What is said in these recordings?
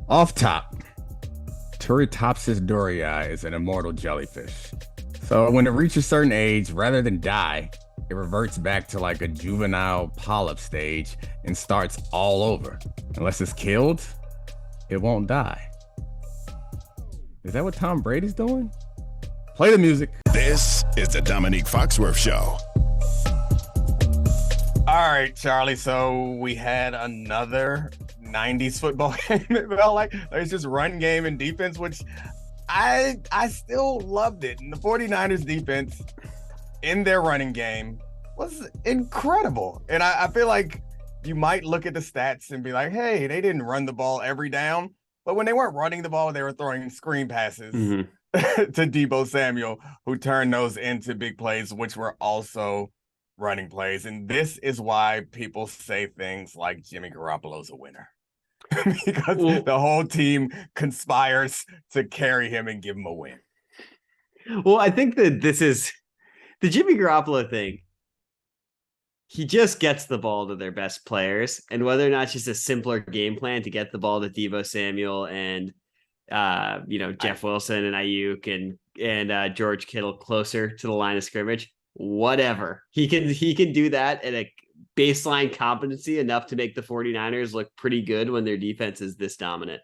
Off top, Turritopsis dohrnii is an immortal jellyfish. So when it reaches a certain age, rather than die, it reverts back to like a juvenile polyp stage and starts all over. Unless it's killed, it won't die. Is that what Tom Brady's doing? Play the music. This is the Domonique Foxworth Show. All right, Charlie. So we had another 90s football game. It felt like there's just run game and defense, which I still loved it. And the 49ers defense in their running game was incredible. And I feel like you might look at the stats and be like, hey, they didn't run the ball every down. But when they weren't running the ball, they were throwing screen passes to Deebo Samuel, who turned those into big plays, which were also running plays. And this is why people say things like Jimmy Garoppolo's a winner. Because the whole team conspires to carry him and give him a win. Well, I think that this is the Jimmy Garoppolo thing. He just gets the ball to their best players, and whether or not it's just a simpler game plan to get the ball to Deebo Samuel and Jeff Wilson and Ayuk and George Kittle closer to the line of scrimmage, whatever. He can do that at a baseline competency enough to make the 49ers look pretty good when their defense is this dominant.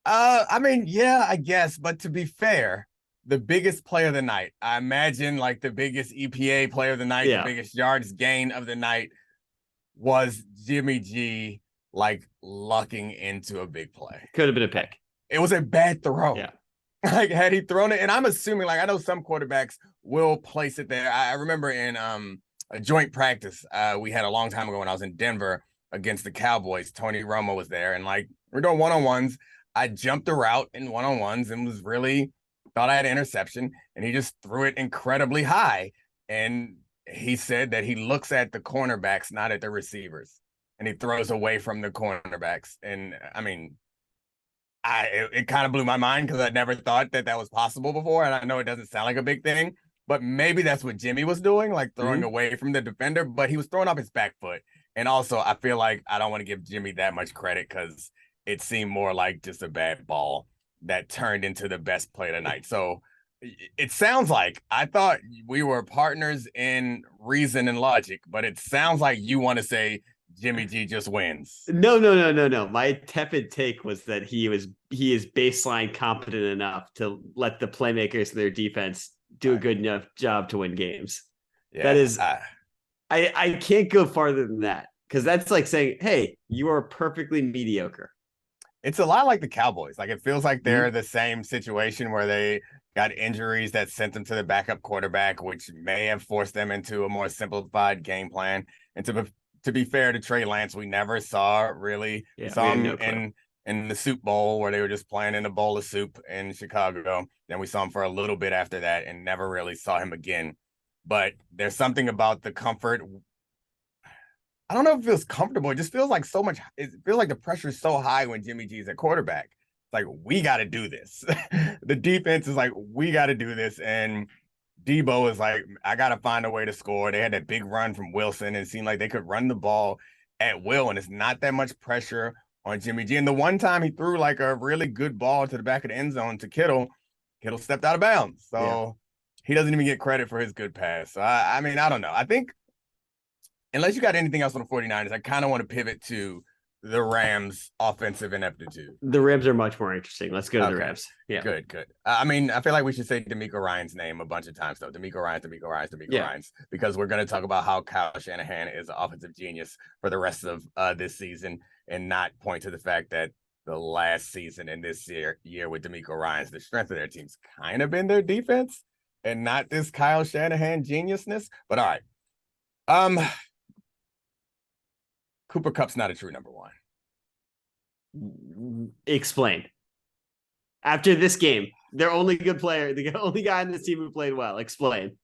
I guess, but to be fair, the biggest play of the night, I imagine like the biggest EPA play of the night, the biggest yards gain of the night was Jimmy G like lucking into a big play. Could have been a pick. It was a bad throw. Yeah. Like had he thrown it, and I'm assuming like I know some quarterbacks will place it there. I remember in a joint practice we had a long time ago when I was in Denver against the Cowboys. Tony Romo was there, and like we're doing one-on-ones. I jumped the route in one-on-ones and was really thought I had an interception, and he just threw it incredibly high. And he said that he looks at the cornerbacks, not at the receivers, and he throws away from the cornerbacks. And I mean, it kind of blew my mind because I never thought that was possible before. And I know it doesn't sound like a big thing, but maybe that's what Jimmy was doing, like throwing away from the defender, but he was throwing off his back foot. And also, I feel like I don't want to give Jimmy that much credit because it seemed more like just a bad ball that turned into the best play of the night. So it sounds like I thought we were partners in reason and logic, but it sounds like you want to say Jimmy G just wins. No. My tepid take was that he is baseline competent enough to let the playmakers of their defense do a good enough job to win games. Yeah, that is, I can't go farther than that because that's like saying, hey, you are perfectly mediocre. It's a lot like the Cowboys. Like it feels like they're the same situation where they got injuries that sent them to the backup quarterback, which may have forced them into a more simplified game plan. And to be fair to Trey Lance, we never saw really in the Soup Bowl where they were just playing in a bowl of soup in Chicago. Then we saw him for a little bit after that and never really saw him again. But there's something about the comfort. I don't know if it feels comfortable. It just feels like it feels like the pressure is so high when Jimmy G's at quarterback. It's like, we got to do this. The defense is like, we got to do this. And Deebo is like, I got to find a way to score. They had that big run from Wilson and it seemed like they could run the ball at will. And it's not that much pressure on Jimmy G. And the one time he threw like a really good ball to the back of the end zone to Kittle stepped out of bounds. So he doesn't even get credit for his good pass. So I mean, I don't know. I think unless you got anything else on the 49ers, I kind of want to pivot to the Rams' offensive ineptitude. The Rams are much more interesting. Let's go to the Rams. Yeah. Good. I mean, I feel like we should say D'Amico Ryan's name a bunch of times, though. D'Amico Ryan's, because we're going to talk about how Kyle Shanahan is an offensive genius for the rest of this season and not point to the fact that the last season and this year with D'Amico Ryan's, the strength of their team's kind of been their defense and not this Kyle Shanahan geniusness. But all right. Cooper Kupp's not a true number one. Explain. After this game, their only good player, the only guy on this team who played well. Explain.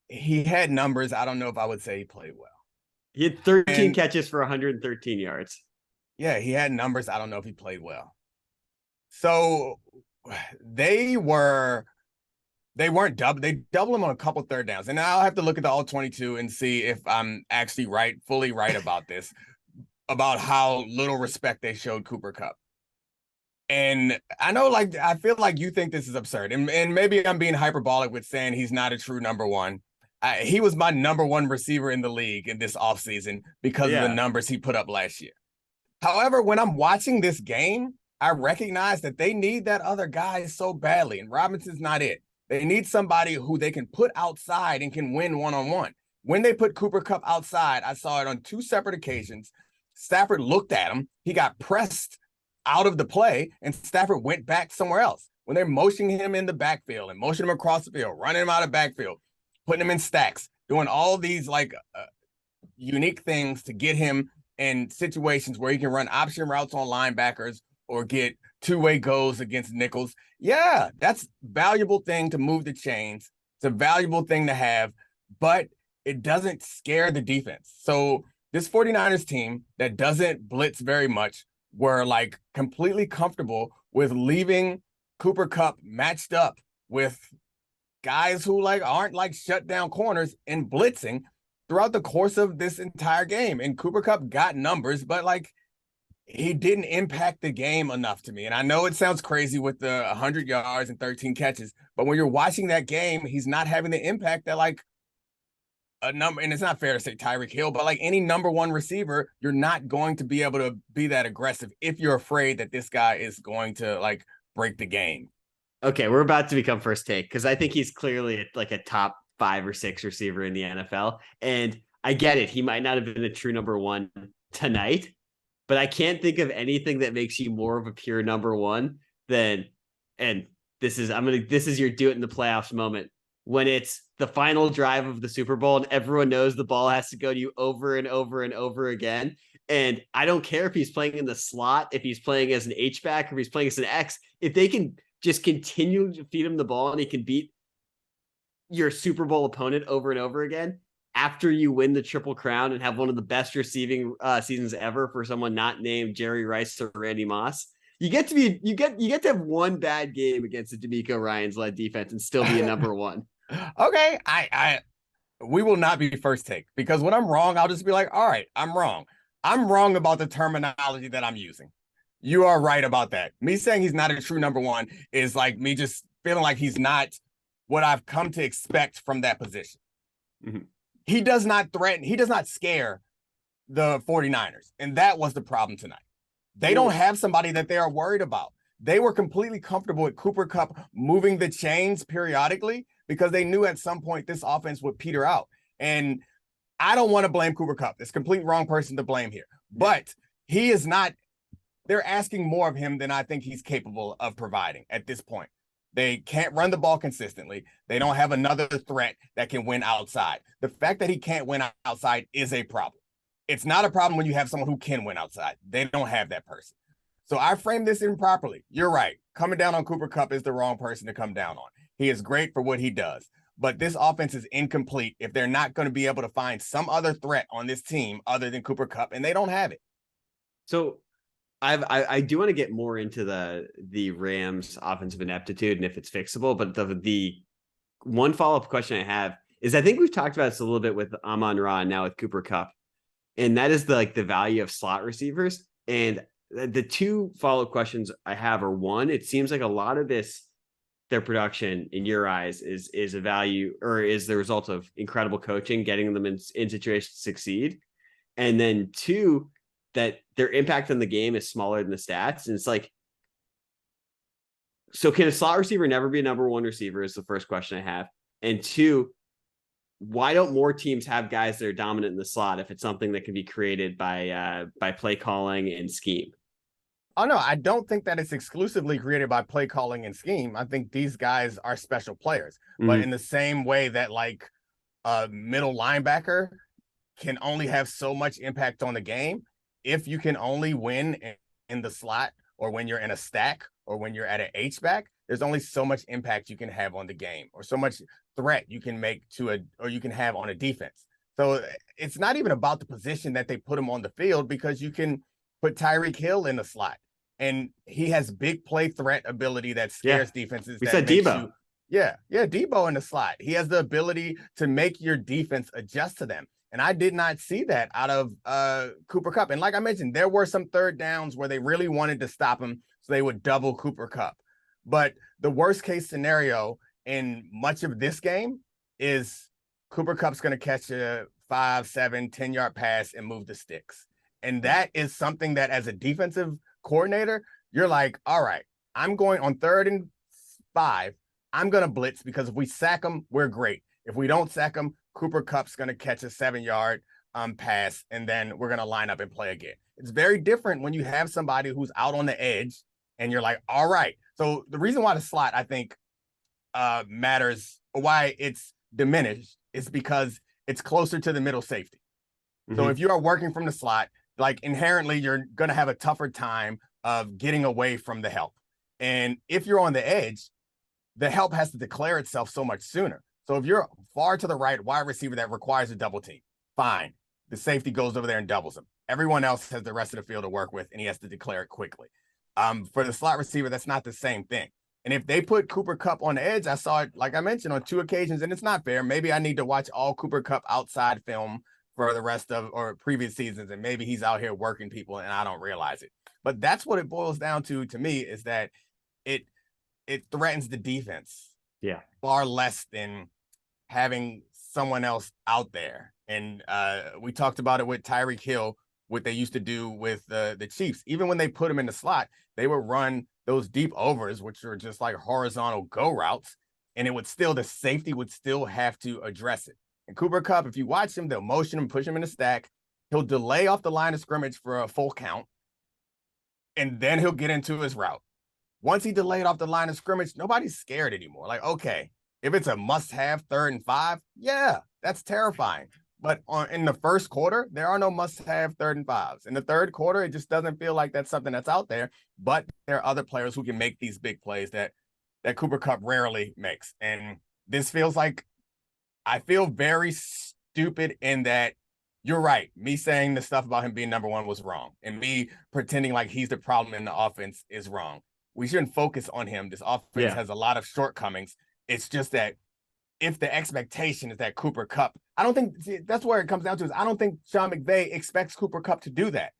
He had numbers. I don't know if I would say he played well. He had 13 catches for 113 yards. Yeah, he had numbers. I don't know if he played well. So they weren't double. They doubled him on a couple third downs. And I'll have to look at the all 22 and see if I'm actually fully right about this. about how little respect they showed Cooper Kupp. And I know, like, I feel like you think this is absurd. And maybe I'm being hyperbolic with saying he's not a true number one. He was my number one receiver in the league in this offseason because of the numbers he put up last year. However, when I'm watching this game, I recognize that they need that other guy so badly, and Robinson's not it. They need somebody who they can put outside and can win one-on-one. When they put Cooper Kupp outside, I saw it on 2 separate occasions. Stafford looked at him. He got pressed out of the play, and Stafford went back somewhere else. When they're motioning him in the backfield and motioning him across the field, running him out of backfield, putting him in stacks, doing all these unique things to get him in situations where he can run option routes on linebackers or get two-way goals against nickels. Yeah, that's a valuable thing to move the chains. It's a valuable thing to have, but it doesn't scare the defense. So this 49ers team that doesn't blitz very much were like completely comfortable with leaving Cooper Kupp matched up with guys who like aren't like shut down corners and blitzing throughout the course of this entire game. And Cooper Kupp got numbers, but like he didn't impact the game enough to me. And I know it sounds crazy with the 100 yards and 13 catches, but when you're watching that game, he's not having the impact that like a number, and it's not fair to say Tyreek Hill, but like any number one receiver, you're not going to be able to be that aggressive if you're afraid that this guy is going to like break the game. Okay, we're about to become first take because I think he's clearly like a top 5 or 6 receiver in the NFL. And I get it. He might not have been a true number one tonight, but I can't think of anything that makes you more of a pure number one than, and this is your do it in the playoffs moment when it's the final drive of the Super Bowl and everyone knows the ball has to go to you over and over and over again. And I don't care if he's playing in the slot, if he's playing as an H-back, or if he's playing as an X, if they can just continue to feed him the ball and he can beat your Super Bowl opponent over and over again after you win the Triple Crown and have one of the best receiving seasons ever for someone not named Jerry Rice or Randy Moss. You get to have one bad game against the D'Amico Ryans led defense and still be a number one. Okay, we will not be first take because when I'm wrong, I'll just be like, all right, I'm wrong. I'm wrong about the terminology that I'm using. You are right about that. Me saying he's not a true number one is like me just feeling like he's not what I've come to expect from that position. Mm-hmm. He does not threaten. He does not scare the 49ers. And that was the problem tonight. They don't have somebody that they are worried about. They were completely comfortable with Cooper Kupp moving the chains periodically because they knew at some point this offense would peter out. And I don't want to blame Cooper Kupp. It's completely wrong person to blame here. But he is not, they're asking more of him than I think he's capable of providing at this point. They can't run the ball consistently. They don't have another threat that can win outside. The fact that he can't win outside is a problem. It's not a problem when you have someone who can win outside. They don't have that person. So I framed this improperly. You're right. Coming down on Cooper Kupp is the wrong person to come down on. He is great for what he does. But this offense is incomplete if they're not going to be able to find some other threat on this team other than Cooper Kupp, and they don't have it. So I do want to get more into the Rams offensive ineptitude and if it's fixable, but the one follow-up question I have is I think we've talked about this a little bit with Amon-Ra and now with Cooper Kupp, and that is the value of slot receivers. And the 2 follow-up questions I have are, one, it seems like a lot of their production in your eyes is a value or is the result of incredible coaching, getting them in situations to succeed. And then 2, that their impact on the game is smaller than the stats. And it's like, so can a slot receiver never be a number one receiver is the first question I have. And 2, why don't more teams have guys that are dominant in the slot if it's something that can be created by play calling and scheme? Oh, no, I don't think that it's exclusively created by play calling and scheme. I think these guys are special players. Mm-hmm. But in the same way that like a middle linebacker can only have so much impact on the game, if you can only win in the slot or when you're in a stack or when you're at an H-back, there's only so much impact you can have on the game or so much threat you can make or you can have on a defense. So it's not even about the position that they put him on the field because you can put Tyreek Hill in the slot and he has big play threat ability that scares defenses. We said Debo. Debo in the slot. He has the ability to make your defense adjust to them. And I did not see that out of Cooper Kupp. And like I mentioned, there were some third downs where they really wanted to stop him, so they would double Cooper Kupp. But the worst case scenario in much of this game is Cooper Kupp's going to catch a 5, 7, 10-yard pass and move the sticks. And that is something that as a defensive coordinator, you're like, all right, I'm going on 3rd and 5. I'm going to blitz because if we sack him, we're great. If we don't sack him, Cooper Kupp's going to catch a 7-yard pass, and then we're going to line up and play again. It's very different when you have somebody who's out on the edge and you're like, all right. So the reason why the slot, I think, matters, or why it's diminished, is because it's closer to the middle safety. Mm-hmm. So if you are working from the slot, like inherently, you're going to have a tougher time of getting away from the help. And if you're on the edge, the help has to declare itself so much sooner. So if you're far to the right wide receiver that requires a double team, fine. The safety goes over there and doubles him. Everyone else has the rest of the field to work with, and he has to declare it quickly. For the slot receiver, that's not the same thing. And if they put Cooper Kupp on the edge, I saw it, like I mentioned, on 2 occasions, and it's not fair. Maybe I need to watch all Cooper Kupp outside film for the rest of, or previous seasons, and maybe he's out here working people and I don't realize it. But that's what it boils down to me, is that it threatens the defense. Yeah. Far less than having someone else out there. And we talked about it with Tyreek Hill, what they used to do with the Chiefs. Even when they put him in the slot, they would run those deep overs, which are just like horizontal go routes, and the safety would still have to address it. And Cooper Kupp, if you watch him, they'll motion him, push him in the stack. He'll delay off the line of scrimmage for a full count, and then he'll get into his route. Once he delayed off the line of scrimmage, nobody's scared anymore. Like, okay, if it's a must-have 3rd and 5, yeah, that's terrifying. But in the first quarter, there are no must-have 3rd and 5s. In the third quarter, it just doesn't feel like that's something that's out there. But there are other players who can make these big plays that Cooper Kupp rarely makes. And this feels like, I feel very stupid in that you're right. Me saying the stuff about him being number 1 was wrong. And me pretending like he's the problem in the offense is wrong. We shouldn't focus on him. This offense has a lot of shortcomings. It's just that if the expectation is that Cooper Kupp, that's where it comes down to, is I don't think Sean McVay expects Cooper Kupp to do that.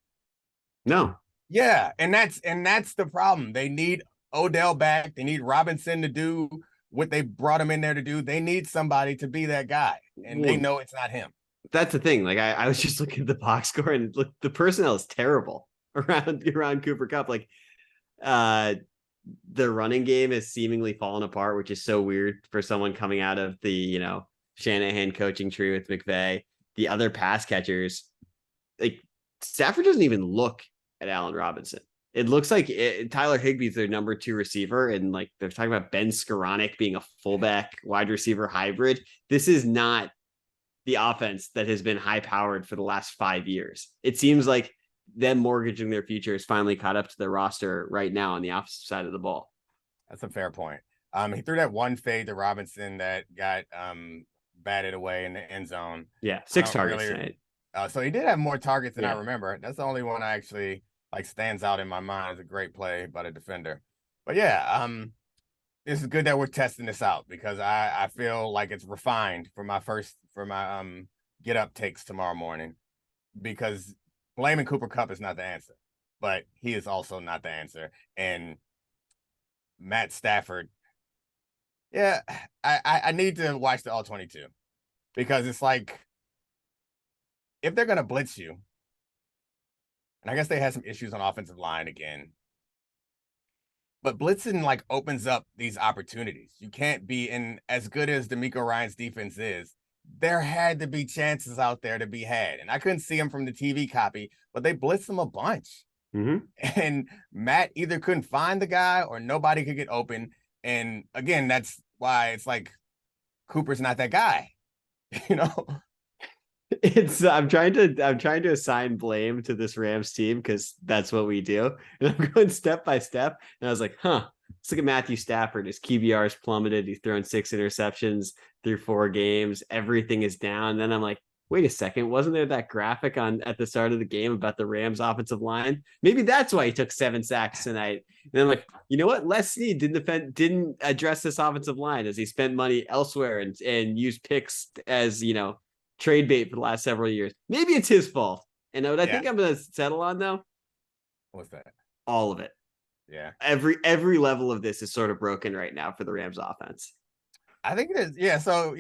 No. Yeah, and that's the problem. They need Odell back. They need Robinson to do what they brought him in there to do. They need somebody to be that guy, and they know it's not him. That's the thing. Like I was just looking at the box score, and look, the personnel is terrible around Cooper Kupp. Like the running game has seemingly fallen apart, which is so weird for someone coming out of the, Shanahan coaching tree with McVay. The other pass catchers, like Stafford doesn't even look at Allen Robinson. It looks like Tyler Higbee's their number 2 receiver. And like they're talking about Ben Skoranek being a fullback wide receiver hybrid. This is not the offense that has been high powered for the last 5 years. It seems like them mortgaging their future is finally caught up to their roster right now on the opposite side of the ball. That's a fair point. He threw that one fade to Robinson that got batted away in the end zone. Yeah, 6 targets tonight. So he did have more targets than I remember. That's the only one I actually stands out in my mind as a great play by the defender. But yeah, this is good that we're testing this out, because I feel like it's refined for my get up takes tomorrow morning, because blaming Cooper Kupp is not the answer, but he is also not the answer. And Matt Stafford, I need to watch the All-22, because it's like, if they're going to blitz you, and I guess they had some issues on offensive line again, but blitzing opens up these opportunities. You can't be in, as good as DeMeco Ryans' defense is, there had to be chances out there to be had. And I couldn't see them from the TV copy, but they blitzed them a bunch. Mm-hmm. And Matt either couldn't find the guy or nobody could get open. And again, that's why it's like Cooper's not that guy. I'm trying to assign blame to this Rams team, because that's what we do. And I'm going step by step. And I was like, let's look at Matthew Stafford. His QBR is plummeted. He's thrown 6 interceptions through 4 games. Everything is down. And then I'm like, wait a second. Wasn't there that graphic at the start of the game about the Rams offensive line? Maybe that's why he took 7 sacks tonight. And I'm like, you know what? Les Snead didn't address this offensive line, as he spent money elsewhere and used picks as, trade bait for the last several years. Maybe it's his fault. And what I think I'm going to settle on, though, what's that? all of it. Yeah. Every level of this is sort of broken right now for the Rams offense. I think it is. Yeah. So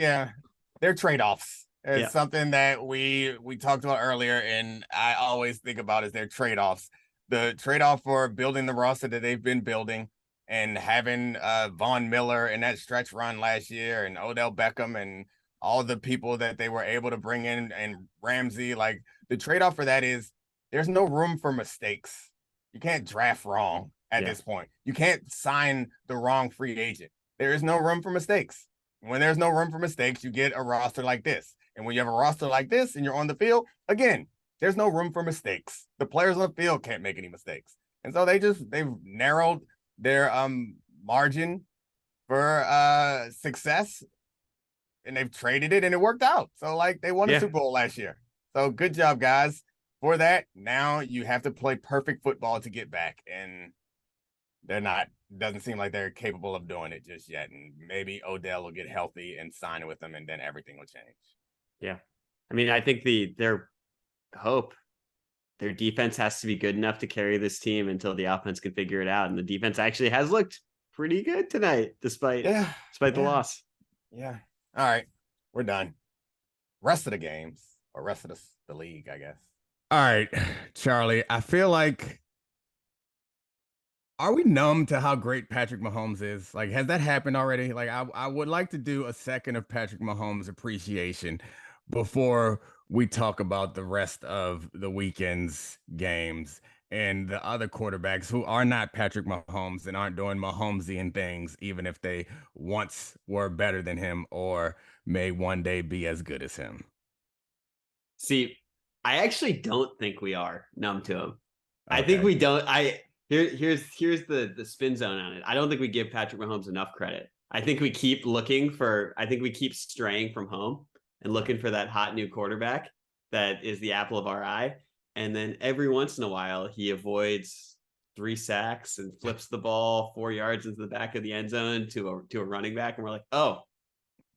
they're trade-offs. It's something that we talked about earlier, and I always think about is their trade-offs. The trade-off for building the roster that they've been building and having Von Miller in that stretch run last year and Odell Beckham and all the people that they were able to bring in and Ramsey, like the trade-off for that is there's no room for mistakes. You can't draft wrong at this point. You can't sign the wrong free agent. There is no room for mistakes. When there's no room for mistakes, you get a roster like this. And when you have a roster like this and you're on the field, again, there's no room for mistakes. The players on the field can't make any mistakes. And so they've narrowed their margin for success, and they've traded it and it worked out. So like they won a Super Bowl last year. So good job, guys. For that, now you have to play perfect football to get back. And they're not, doesn't seem like they're capable of doing it just yet. And maybe Odell will get healthy and sign with them, and then everything will change. Yeah. I mean, I think their defense has to be good enough to carry this team until the offense can figure it out. And the defense actually has looked pretty good tonight, despite the loss. Yeah. All right. We're done. Rest of the games, or rest of the league, I guess. All right, Charlie, I feel like, are we numb to how great Patrick Mahomes is? Like, has that happened already? Like, I would like to do a second of Patrick Mahomes appreciation before we talk about the rest of the weekend's games and the other quarterbacks who are not Patrick Mahomes and aren't doing Mahomesian things, even if they once were better than him or may one day be as good as him. See, I actually don't think we are numb to him. Okay. I think we don't. Here's the spin zone on it. I don't think we give Patrick Mahomes enough credit. I think we keep straying from home and looking for that hot new quarterback that is the apple of our eye. And then every once in a while, he avoids 3 sacks and flips the ball 4 yards into the back of the end zone to a running back. And we're like, oh,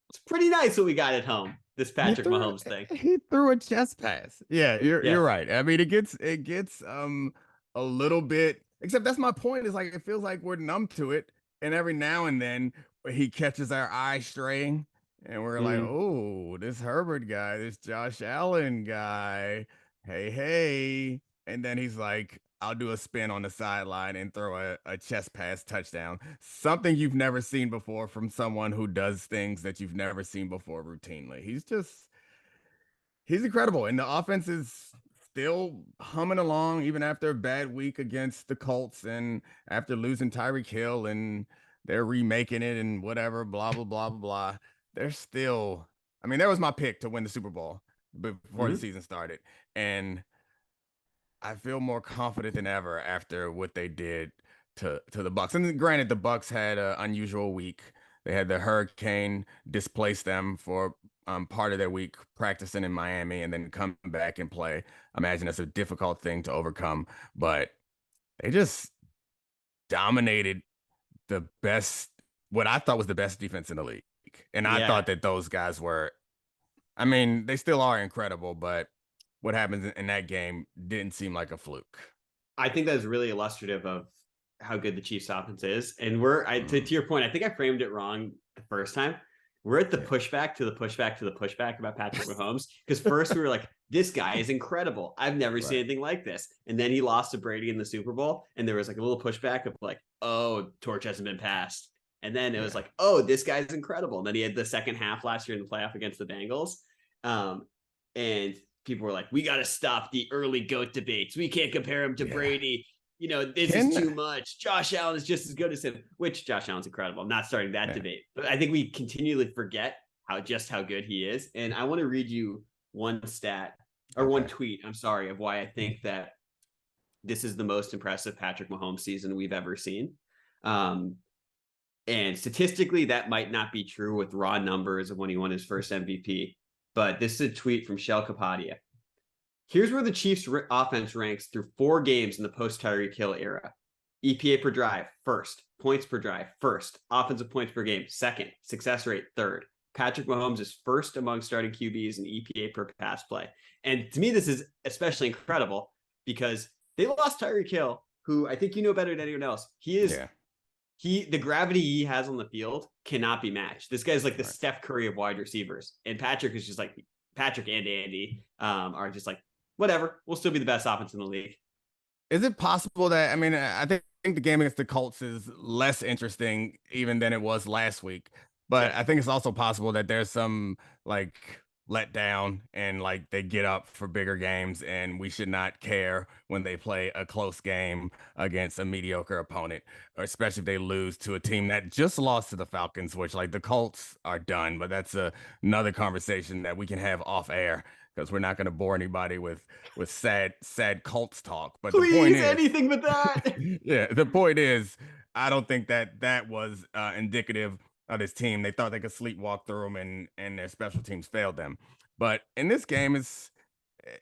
it's pretty nice what we got at home. This Patrick Mahomes thing. He threw a chest pass. Yeah, you're right. I mean, it gets a little bit, except that's my point, is like it feels like we're numb to it. And every now and then he catches our eye straying. And we're like, oh, this Herbert guy, this Josh Allen guy, hey. And then he's like, I'll do a spin on the sideline and throw a chest pass touchdown. Something you've never seen before from someone who does things that you've never seen before routinely. He's incredible. And the offense is still humming along, even after a bad week against the Colts and after losing Tyreek Hill, and they're remaking it and whatever, blah, blah, blah, blah, blah. They're still, I mean, that was my pick to win the Super Bowl before the season started. And I feel more confident than ever after what they did to the Bucs. And granted, the Bucs had an unusual week. They had the hurricane displace them for part of their week practicing in Miami and then come back and play. I imagine that's a difficult thing to overcome, but they just dominated what I thought was the best defense in the league. And I thought that those guys were, I mean, they still are incredible, but what happens in that game didn't seem like a fluke. I think that's really illustrative of how good the Chiefs offense is. And to your point, I think I framed it wrong the first time. We're at the pushback to the pushback to the pushback about Patrick Mahomes. Because first we were like, this guy is incredible. I've never seen anything like this. And then he lost to Brady in the Super Bowl. And there was like a little pushback of like, oh, torch hasn't been passed. And then it was like, oh, this guy's incredible. And then he had the second half last year in the playoff against the Bengals. And people were like, we got to stop the early GOAT debates. We can't compare him to Brady. You know, this is too much. Josh Allen is just as good as him, which Josh Allen's incredible. I'm not starting that debate. But I think we continually forget how good he is. And I want to read you one tweet, of why I think that this is the most impressive Patrick Mahomes season we've ever seen. And statistically, that might not be true with raw numbers of when he won his first MVP. But this is a tweet from Shel Kapadia. Here's where the Chiefs offense ranks through 4 games in the post-Tyreek Hill era. EPA per drive, first. Points per drive, first. Offensive points per game, second. Success rate, third. Patrick Mahomes is first among starting QBs in EPA per pass play. And to me, this is especially incredible because they lost Tyreek Hill, who I think you know better than anyone else. The gravity he has on the field cannot be matched. This guy's like the Steph Curry of wide receivers. And Patrick is just like Patrick and Andy are just like, whatever, we'll still be the best offense in the league. Is it possible that, I mean, I think the game against the Colts is less interesting even than it was last week, but I think it's also possible that there's some like let down and like they get up for bigger games and we should not care when they play a close game against a mediocre opponent, or especially if they lose to a team that just lost to the Falcons, which like the Colts are done, but that's another conversation that we can have off air because we're not going to bore anybody with sad Colts talk. But please, the point is, anything but that. yeah, the point is, I don't think that was indicative of this team. They thought they could sleepwalk through them, and their special teams failed them. But in this game,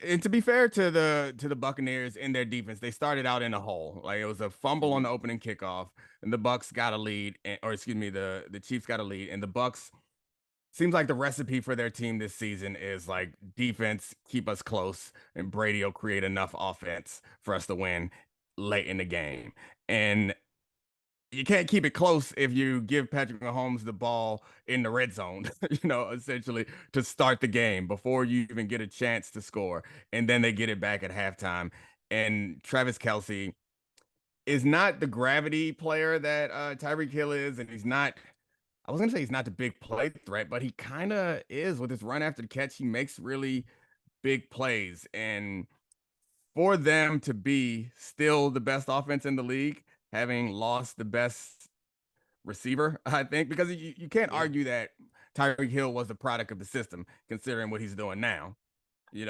and to be fair to the Buccaneers in their defense, they started out in a hole. Like it was a fumble on the opening kickoff, and the Bucs got a lead, or excuse me, the Chiefs got a lead, and the Bucs. Seems like the recipe for their team this season is like defense, keep us close, and Brady will create enough offense for us to win late in the game. And you can't keep it close if you give Patrick Mahomes the ball in the red zone, essentially to start the game before you even get a chance to score. And then they get it back at halftime. And Travis Kelce is not the gravity player that Tyreek Hill is, and I was going to say he's not the big play threat, but he kind of is with his run after the catch. He makes really big plays. And for them to be still the best offense in the league, having lost the best receiver, I think, because you can't argue that Tyreek Hill was a product of the system, considering what he's doing now, in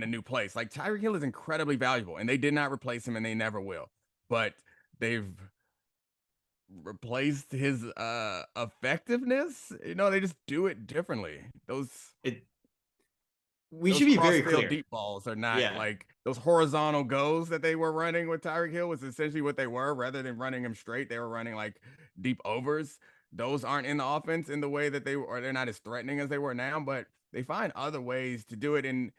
a new place. Like Tyreek Hill is incredibly valuable, and they did not replace him, and they never will. But they've replaced his effectiveness. They just do it differently. We should be very clear. Deep balls are not like those horizontal goes that they were running with Tyreek Hill was essentially what they were. Rather than running him straight, they were running like deep overs. Those aren't in the offense in the way that they were, or they're not as threatening as they were now, but they find other ways to do it. And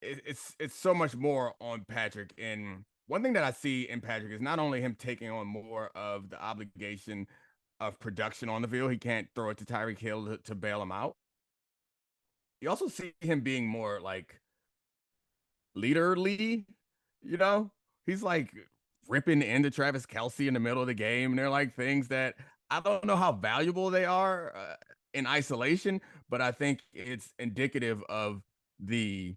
it's so much more on Patrick. And one thing that I see in Patrick is not only him taking on more of the obligation of production on the field, he can't throw it to Tyreek Hill to bail him out. You also see him being more like leaderly, he's like ripping into Travis Kelce in the middle of the game. And they're like things that I don't know how valuable they are in isolation, but I think it's indicative of the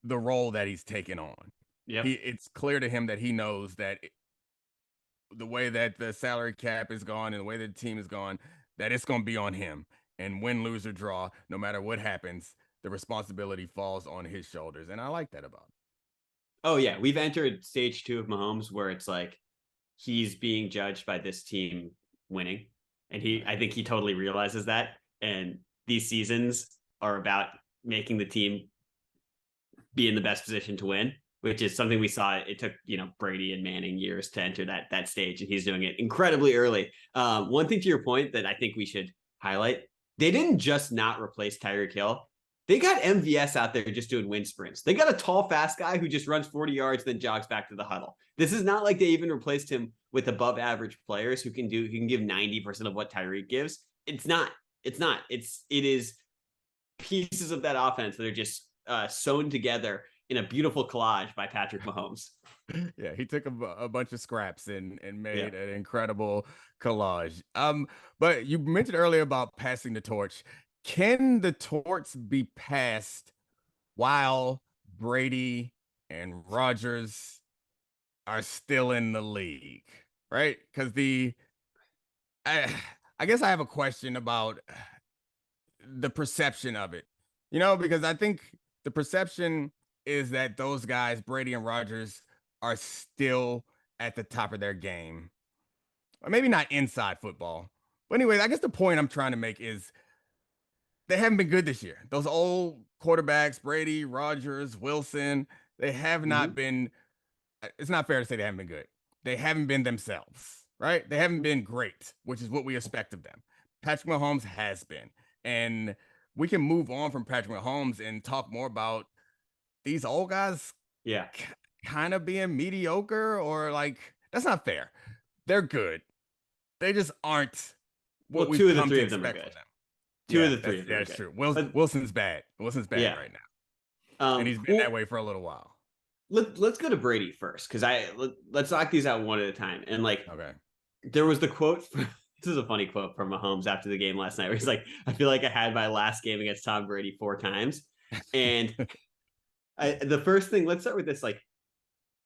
role that he's taken on. Yeah, it's clear to him that he knows that the way that the salary cap is gone and the way that the team is gone, that it's going to be on him. And win, lose, or draw, no matter what happens, the responsibility falls on his shoulders. And I like that about him. Oh, yeah. We've entered stage 2 of Mahomes where it's like he's being judged by this team winning. And I think he totally realizes that. And these seasons are about making the team be in the best position to win, which is something we saw. It took, Brady and Manning years to enter that stage, and he's doing it incredibly early. One thing to your point that I think we should highlight, they didn't just not replace Tyreek Hill. They got MVS out there just doing wind sprints. They got a tall, fast guy who just runs 40 yards, then jogs back to the huddle. This is not like they even replaced him with above average players who can give 90% of what Tyreek gives. It is pieces of that offense that are just sewn together in a beautiful collage by Patrick Mahomes. Yeah, he took a bunch of scraps and made an incredible collage. But you mentioned earlier about passing the torch. Can the torch be passed while Brady and Rodgers are still in the league? Right? Because I guess I have a question about the perception of it. Because I think the perception is that those guys, Brady and Rodgers, are still at the top of their game. Or maybe not inside football. But anyway, I guess the point I'm trying to make is they haven't been good this year. Those old quarterbacks, Brady, Rodgers, Wilson, they have not been, it's not fair to say they haven't been good. They haven't been themselves, right? They haven't been great, which is what we expect of them. Patrick Mahomes has been. And we can move on from Patrick Mahomes and talk more about these old guys Yeah. kind of being mediocre, or like, that's not fair. They're good. They just aren't what Well, we've two of the come to three of them are expect from good. them. Two of Yeah, the three of them are that's good. true. But Wilson's bad. Wilson's bad yeah. right now. And he's been that Well, way for a little while. let's go to Brady first, because let's knock these out one at a time. And like, Okay. there was the quote from, this is a funny quote from Mahomes after the game last night, where he's like, I feel like I had my last game against Tom Brady 4 times. And the first thing, let's start with this. Like,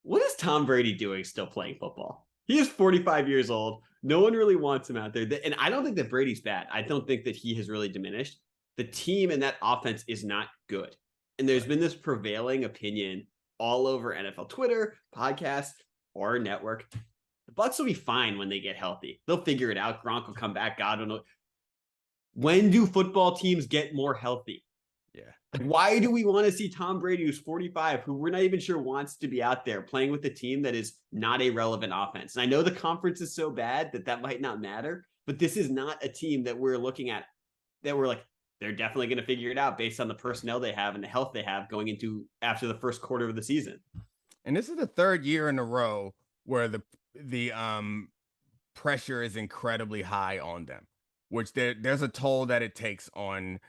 what is Tom Brady doing still playing football? He is 45 years old. No one really wants him out there. And I don't think that Brady's bad. I don't think that he has really diminished. The team and that offense is not good. And there's been this prevailing opinion all over NFL Twitter, podcasts, or network. The Bucs will be fine when they get healthy. They'll figure it out. Gronk will come back. God don't know. When do football teams get more healthy? Yeah. Why do we want to see Tom Brady, who's 45, who we're not even sure wants to be out there playing with a team that is not a relevant offense? And I know the conference is so bad that might not matter, but this is not a team that we're looking at that we're like, they're definitely going to figure it out based on the personnel they have and the health they have going into after the first quarter of the season. And this is the third year in a row where the pressure is incredibly high on them, which there's a toll that it takes on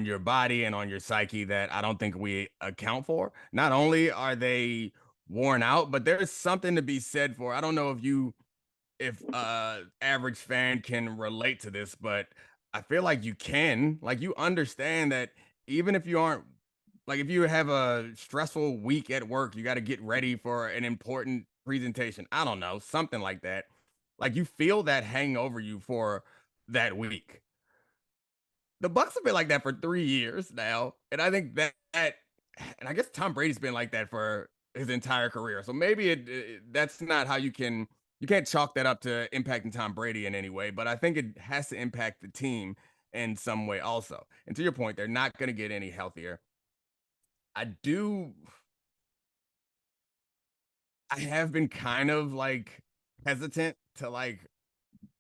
your body and on your psyche that I don't think we account for. Not only are they worn out, but there's something to be said for, I don't know if average fan can relate to this, but I feel like you can. Like, you understand that even if you aren't, like, if you have a stressful week at work, you got to get ready for an important presentation. I don't know, something like that. Like, you feel that hang over you for that week. The Bucs have been like that for 3 years now, and I think and I guess Tom Brady's been like that for his entire career. So maybe that's not how you can't chalk that up to impacting Tom Brady in any way, but I think it has to impact the team in some way also. And to your point, they're not going to get any healthier. I have been kind of like hesitant to like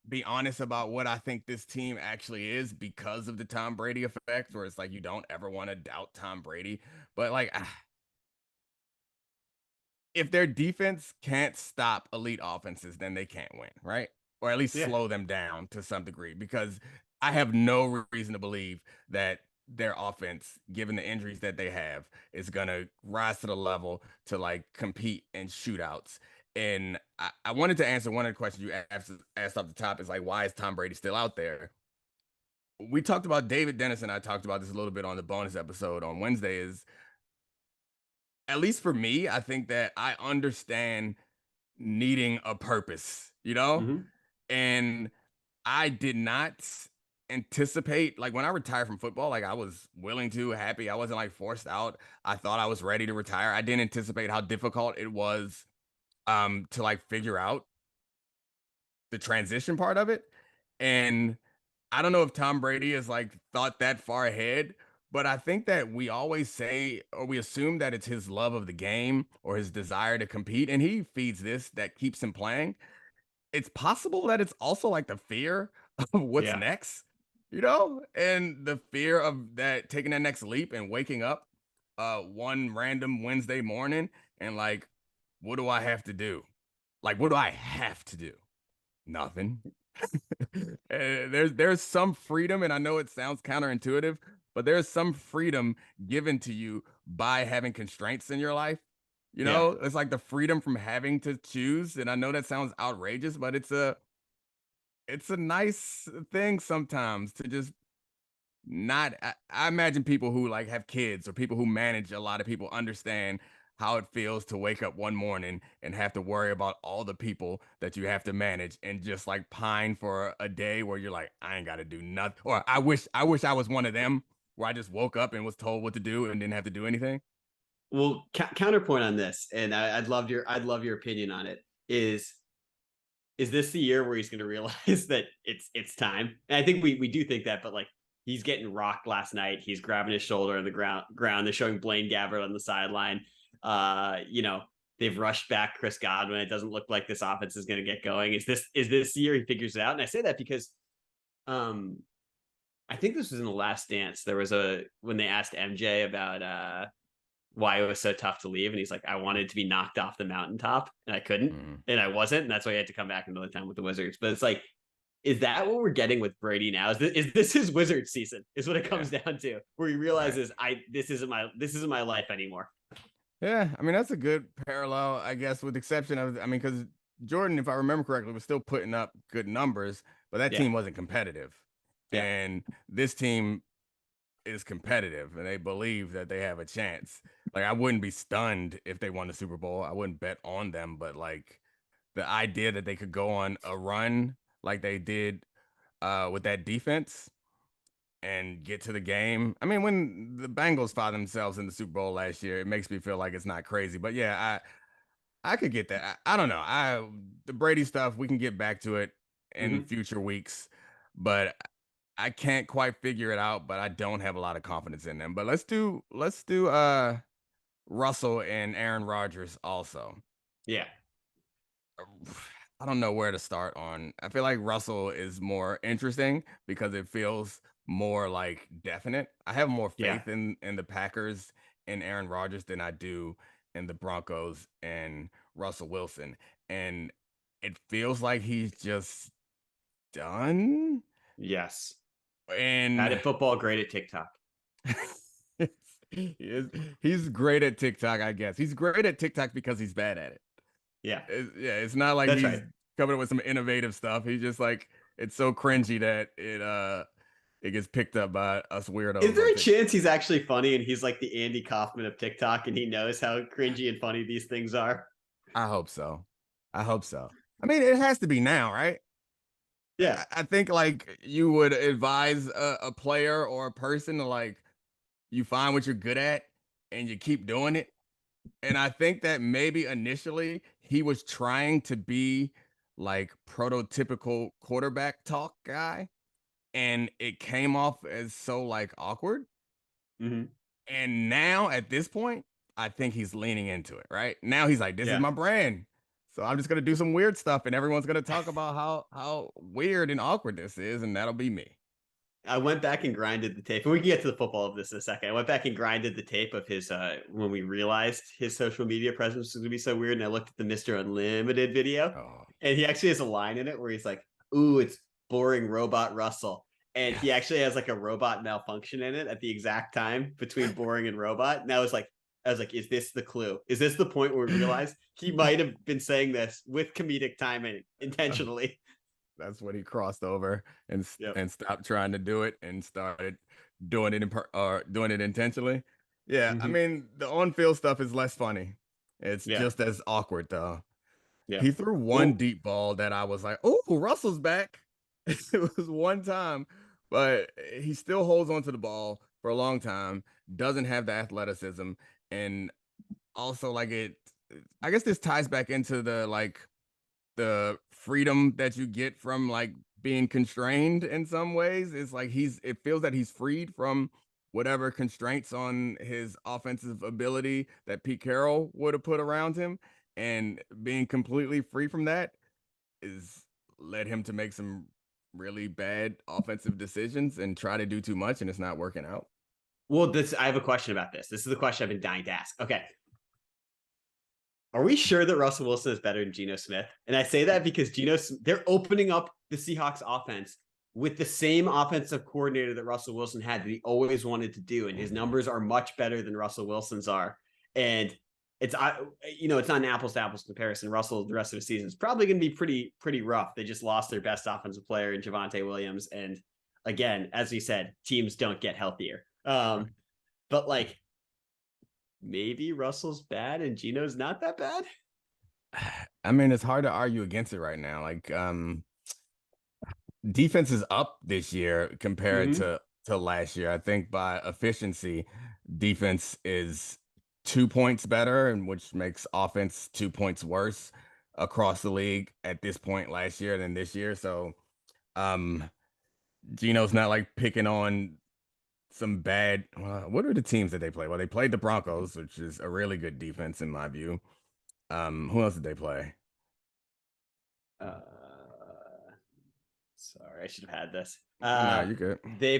be honest about what I think this team actually is because of the Tom Brady effect, where it's like you don't ever want to doubt Tom Brady. But like, if their defense can't stop elite offenses, then they can't win, right? Or at least slow them down to some degree, because I have no reason to believe that their offense, given the injuries that they have, is going to rise to the level to like compete in shootouts. And I wanted to answer one of the questions you asked off the top, is like, why is Tom Brady still out there? We talked about David Dennis, and I talked about this a little bit on the bonus episode on Wednesday, is, at least for me, I think that I understand needing a purpose, you know? Mm-hmm. And I did not anticipate, like, when I retired from football, like, I was willing to, happy. I wasn't like forced out. I thought I was ready to retire. I didn't anticipate how difficult it was to like figure out the transition part of it. And I don't know if Tom Brady has like thought that far ahead, but I think that we always say, or we assume, that it's his love of the game or his desire to compete, and he feeds this that keeps him playing. It's possible that it's also like the fear of what's next, and the fear of that, taking that next leap and waking up one random Wednesday morning and like, what do I have to do? Like, what do I have to do? Nothing. There's some freedom, and I know it sounds counterintuitive, but there's some freedom given to you by having constraints in your life. It's like the freedom from having to choose. And I know that sounds outrageous, but it's a nice thing sometimes to just not. I imagine people who like have kids or people who manage a lot of people understand how it feels to wake up one morning and have to worry about all the people that you have to manage, and just like pine for a day where you're like, I ain't got to do nothing. Or I wish I was one of them, where I just woke up and was told what to do and didn't have to do anything. Well, counterpoint on this, and I'd love your opinion on it. Is this the year where he's going to realize that it's time? And I think we do think that, but like, he's getting rocked last night. He's grabbing his shoulder on the ground. They're showing Blaine Gabbert on the sideline. They've rushed back Chris Godwin. It doesn't look like this offense is going to get going. Is this the year he figures it out? And I say that because I I think this was in The Last Dance. There was when they asked MJ about why it was so tough to leave, and he's like, I wanted to be knocked off the mountaintop, and I couldn't, and I wasn't, and that's why I had to come back another time with the Wizards. But it's like, is that what we're getting with Brady now? Is this his Wizard season? Is what it comes down to, where he realizes this isn't my life anymore. Yeah, I mean that's a good parallel, I guess, with the exception of because Jordan, if I remember correctly, was still putting up good numbers, but that team wasn't competitive. Yeah. And this team is competitive and they believe that they have a chance. Like I wouldn't be stunned if they won the Super Bowl. I wouldn't bet on them, but like the idea that they could go on a run like they did with that defense and get to the game. I mean, when the Bengals found themselves in the Super Bowl last year, it makes me feel like it's not crazy. But yeah, I could get that. I don't know. The Brady stuff, we can get back to it in future weeks, but I can't quite figure it out, but I don't have a lot of confidence in them. But let's do Russell and Aaron Rodgers also. Yeah. I don't know where to start on. I feel like Russell is more interesting because it feels more like definite. I have more faith in the Packers and Aaron Rodgers than I do in the Broncos and Russell Wilson. And it feels like he's just done. Yes. And bad at football, great at TikTok. He's great at TikTok, I guess. He's great at TikTok because he's bad at it. Yeah. It's not like he's coming up with some innovative stuff. He's just like, it's so cringy that it gets picked up by us weirdos. Is there a chance he's actually funny and he's like the Andy Kaufman of TikTok and he knows how cringy and funny these things are? I hope so. I mean, it has to be now, right? Yeah. I think like you would advise a player or a person to like, you find what you're good at and you keep doing it. And I think that maybe initially he was trying to be like prototypical quarterback talk guy, and it came off as so like awkward. And now at this point, I think he's leaning into it, right? Now he's like, this is my brand. So I'm just going to do some weird stuff and everyone's going to talk about how weird and awkward this is, and that'll be me. I went back and grinded the tape, and we can get to the football of this in a second. I went back and grinded the tape of his when we realized his social media presence was going to be so weird, and I looked at the Mr. Unlimited video, and he actually has a line in it where he's like, "Ooh, it's boring robot Russell," and he actually has like a robot malfunction in it at the exact time between boring and robot. And I was like, is this the clue? Is this the point where we realized he might have been saying this with comedic timing intentionally? That's when he crossed over and stopped trying to do it and started doing it doing it intentionally. Yeah, I mean the on-field stuff is less funny. It's just as awkward though. Yeah. He threw one deep ball that I was like, "Oh, Russell's back." It was one time, but he still holds onto the ball for a long time. Doesn't have the athleticism, and also like I guess this ties back into the freedom that you get from like being constrained in some ways. It's like it feels that he's freed from whatever constraints on his offensive ability that Pete Carroll would have put around him, and being completely free from that is led him to make some really bad offensive decisions and try to do too much, and it's not working out. Well, I have a question about this. This is the question I've been dying to ask. Okay. Are we sure that Russell Wilson is better than Geno Smith? And I say that because they're opening up the Seahawks offense with the same offensive coordinator that Russell Wilson had that he always wanted to do. And his numbers are much better than Russell Wilson's are. And it's not an apples to apples comparison. Russell, the rest of the season is probably going to be pretty rough. They just lost their best offensive player in Javonte Williams. And again, as we said, teams don't get healthier. But like, maybe Russell's bad and Geno's not that bad. I mean, it's hard to argue against it right now. Like, defense is up this year compared to last year. I think by efficiency, defense is 2 points better, and which makes offense 2 points worse across the league at this point last year than this year. So, Geno's not like picking on some bad. What are the teams that they play? Well, they played the Broncos, which is a really good defense in my view. Who else did they play? Sorry, I should have had this. No, you're good. They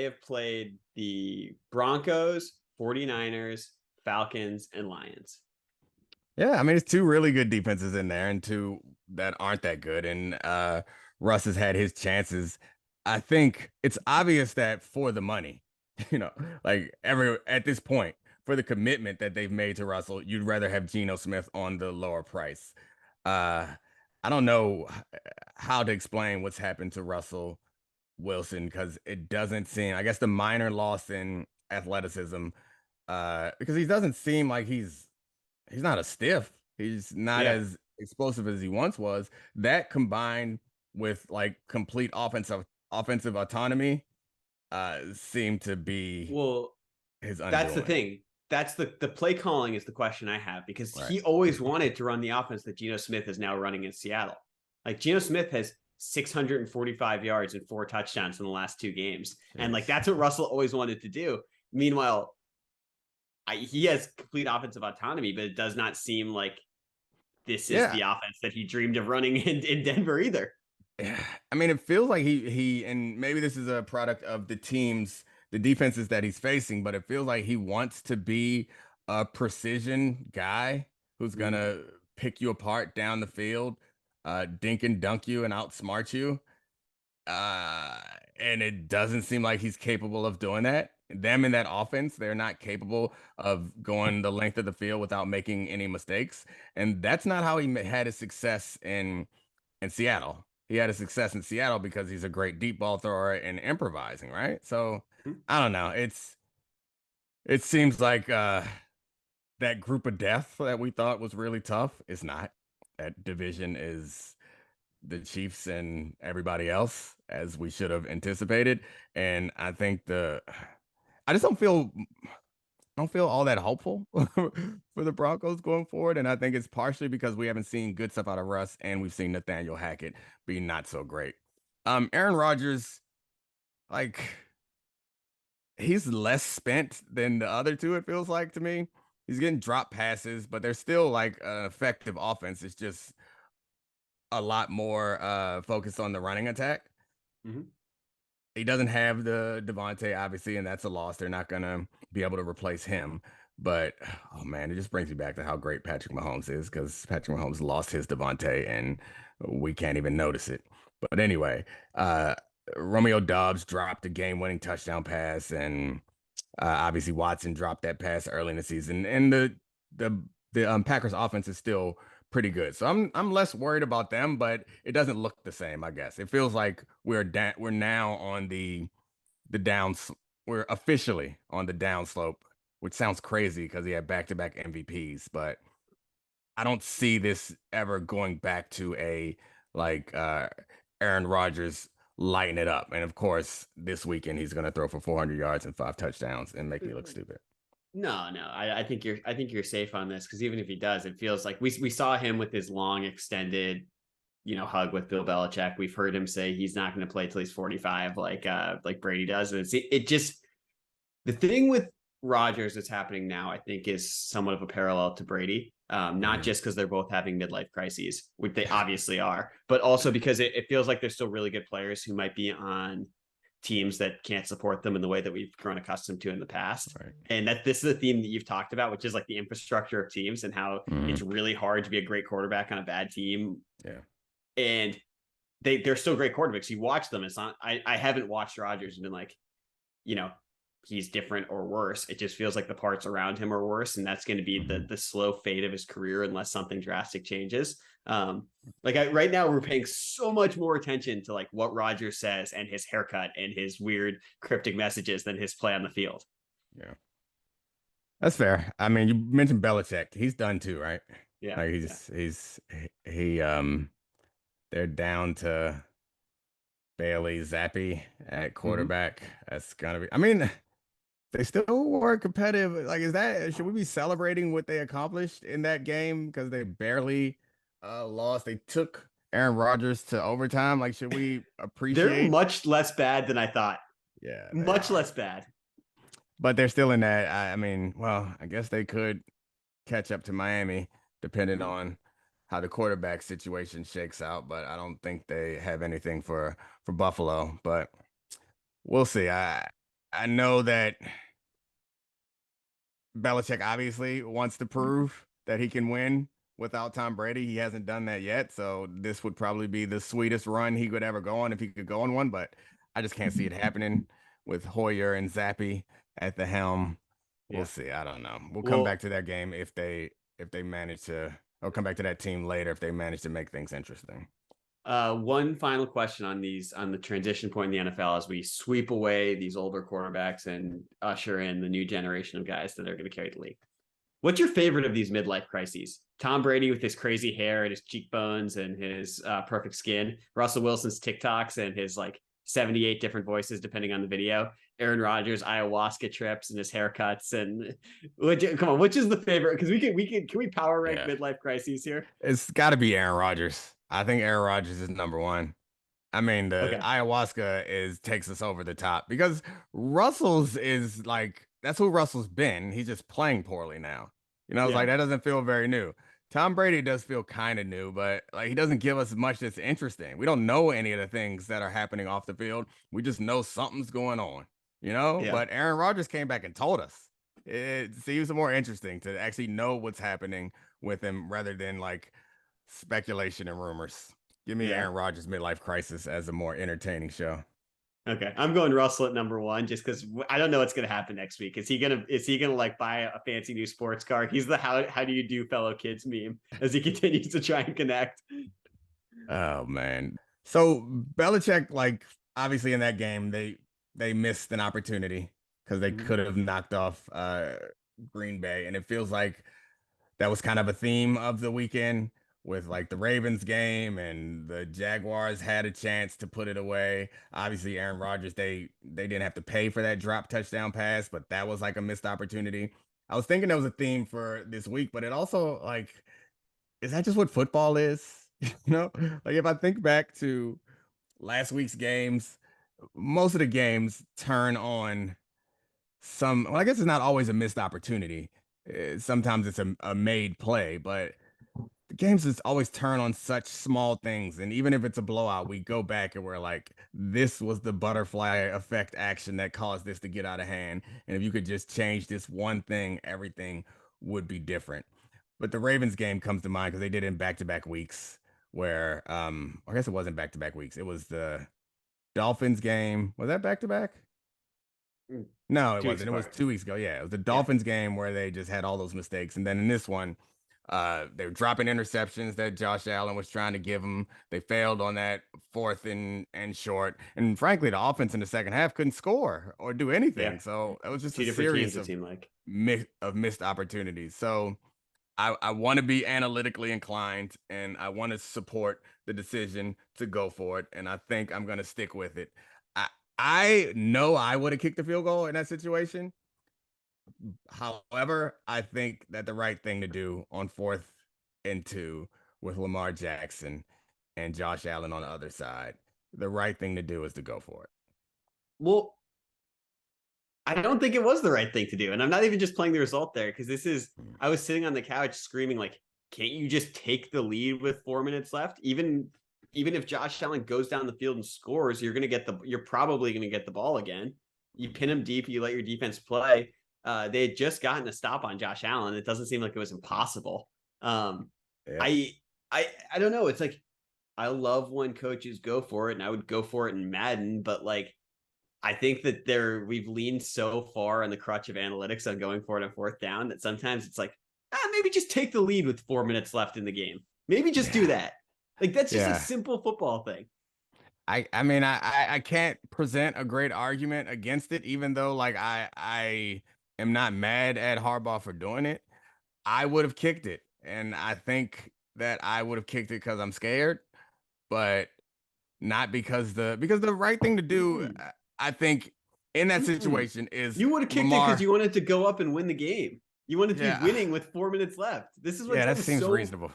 have played the Broncos, 49ers, Falcons, and Lions. Yeah, I mean, it's two really good defenses in there and two that aren't that good. And Russ has had his chances. I think it's obvious that for the money, like at this point, for the commitment that they've made to Russell, you'd rather have Geno Smith on the lower price. I don't know how to explain what's happened to Russell Wilson because it doesn't seem, I guess the minor loss in athleticism, because he doesn't seem like he's not a stiff. He's not as explosive as he once was. That combined with like complete offensive autonomy seemed to be his undoing. That's the thing. That's the play calling is the question I have because he always wanted to run the offense that Geno Smith is now running in Seattle. Like Geno Smith has 645 yards and 4 touchdowns in the last 2 games. Jeez. And like that's what Russell always wanted to do. Meanwhile, he has complete offensive autonomy, but it does not seem like this is the offense that he dreamed of running in Denver either. I mean, it feels like he and maybe this is a product of the defenses that he's facing, but it feels like he wants to be a precision guy who's going to pick you apart down the field, dink and dunk you and outsmart you. And it doesn't seem like he's capable of doing that. Them in that offense, they're not capable of going the length of the field without making any mistakes. And that's not how he had his success in Seattle. He had his success in Seattle because he's a great deep ball thrower and improvising, right? So I don't know. It seems like that group of death that we thought was really tough is not. That division is the Chiefs and everybody else, as we should have anticipated. And I think I just don't feel all that hopeful for the Broncos going forward. And I think it's partially because we haven't seen good stuff out of Russ and we've seen Nathaniel Hackett be not so great. Aaron Rodgers, like, he's less spent than the other two, it feels like to me. He's getting drop passes, but they're still like an effective offense. It's just a lot more focused on the running attack. Mm-hmm. He doesn't have the Devontae, obviously, and that's a loss. They're not going to be able to replace him. But, oh, man, it just brings me back to how great Patrick Mahomes is because Patrick Mahomes lost his Devontae, and we can't even notice it. But anyway, Romeo Doubs dropped a game-winning touchdown pass, and obviously Watson dropped that pass early in the season. And the Packers offense is still pretty good. So I'm less worried about them, but it doesn't look the same, I guess. It feels like we're now on the downs. We're officially on the downslope, which sounds crazy because he had back-to-back MVPs, but I don't see this ever going back to a Aaron Rodgers lighting it up. And of course, this weekend he's going to throw for 400 yards and 5 touchdowns and make me look stupid. No, I think you're safe on this because even if he does, it feels like we saw him with his long extended, hug with Bill Belichick. We've heard him say he's not going to play till he's 45, like Brady does. And it just the thing with Rodgers that's happening now, I think, is somewhat of a parallel to Brady. Not just because they're both having midlife crises, which they obviously are, but also because it feels like they're still really good players who might be on teams that can't support them in the way that we've grown accustomed to in the past. Right. And that this is a theme that you've talked about, which is like the infrastructure of teams and how it's really hard to be a great quarterback on a bad team. Yeah. And they're still great quarterbacks. You watch them. It's not, I haven't watched Rodgers and been like, he's different or worse. It just feels like the parts around him are worse. And that's going to be the slow fate of his career unless something drastic changes. Right now we're paying so much more attention to like what Rodgers says and his haircut and his weird cryptic messages than his play on the field. Yeah. That's fair. I mean, you mentioned Belichick. He's done too, right? Yeah. Like they're down to Bailey Zappi at quarterback. That's gonna be, I mean, they still were competitive. Like, should we be celebrating what they accomplished in that game? Because they barely lost. They took Aaron Rodgers to overtime. Like, should we appreciate? They're much less bad than I thought. Yeah. Much less bad. But they're still in that. I mean, well, I guess they could catch up to Miami, depending on how the quarterback situation shakes out, but I don't think they have anything for Buffalo. But we'll see. I know that Belichick obviously wants to prove that he can win without Tom Brady. He hasn't done that yet, so this would probably be the sweetest run he could ever go on if he could go on one. But I just can't see it happening with Hoyer and Zappi at the helm. We'll see. I don't know. We'll come back to that game if they manage to, or come back to that team later if they manage to make things interesting. One final question on the transition point in the NFL as we sweep away these older quarterbacks and usher in the new generation of guys that are going to carry the league. What's your favorite of these midlife crises? Tom Brady with his crazy hair and his cheekbones and his perfect skin. Russell Wilson's TikToks and his like 78 different voices depending on the video. Aaron Rodgers' ayahuasca trips and his haircuts. And come on, which is the favorite? Because can we power rank midlife crises here? It's got to be Aaron Rodgers. I think Aaron Rodgers is number one. I mean, the ayahuasca takes us over the top because Russell's is like, that's who Russell's been. He's just playing poorly now. You know, it's like that doesn't feel very new. Tom Brady does feel kind of new, but like he doesn't give us much that's interesting. We don't know any of the things that are happening off the field. We just know something's going on, you know? But Aaron Rodgers came back and told us. It seems more interesting to actually know what's happening with him rather than like speculation and rumors. Give me Aaron Rodgers' midlife crisis as a more entertaining show. Okay, I'm going Russell at number one just because I don't know what's gonna happen next week. Is he gonna like buy a fancy new sports car? He's the how do you do fellow kids meme as he continues to try and connect. Oh man. So Belichick, like obviously in that game, they missed an opportunity because they could have knocked off Green Bay, and it feels like that was kind of a theme of the weekend. With like the Ravens game and the Jaguars had a chance to put it away. Obviously, Aaron Rodgers, they didn't have to pay for that drop touchdown pass, but that was like a missed opportunity. I was thinking that was a theme for this week, but it also like, is that just what football is? You know, like if I think back to last week's games, most of the games turn on well, I guess it's not always a missed opportunity. Sometimes it's a made play, but the games just always turn on such small things. And even if it's a blowout, we go back and we're like, this was the butterfly effect action that caused this to get out of hand. And if you could just change this one thing, everything would be different. But the Ravens game comes to mind because they did it in back-to-back weeks where, I guess it wasn't back-to-back weeks. It was the Dolphins game. Was that back-to-back? No, it wasn't. It was 2 weeks ago. Yeah, it was the Dolphins game where they just had all those mistakes. And then in this one, they were dropping interceptions that Josh Allen was trying to give them. They failed on that fourth and short. And frankly, the offense in the second half couldn't score or do anything. So it was just a series of missed opportunities. So I want to be analytically inclined and I want to support the decision to go for it. And I think I'm going to stick with it. I know I would have kicked the field goal in that situation. However, I think that the right thing to do on 4th and 2 with Lamar Jackson and Josh Allen on the other side, the right thing to do is to go for it. Well, I don't think it was the right thing to do. And I'm not even just playing the result there because I was sitting on the couch screaming like, can't you just take the lead with 4 minutes left? Even if Josh Allen goes down the field and scores, you're probably going to get the ball again. You pin him deep, you let your defense play. They had just gotten a stop on Josh Allen. It doesn't seem like it was impossible. I don't know. It's like, I love when coaches go for it and I would go for it in Madden, but like, I think that we've leaned so far on the crutch of analytics on going for it on 4th down that sometimes it's like, maybe just take the lead with 4 minutes left in the game. Maybe just do that. Like, that's just a simple football thing. I mean, I can't present a great argument against it, even though like I am not mad at Harbaugh for doing it. I would have kicked it. And I think that I would have kicked it because I'm scared, but not because the right thing to do, I think in that situation is you would have kicked it because you wanted to go up and win the game. You wanted to be winning with 4 minutes left. This is what that seems reasonable.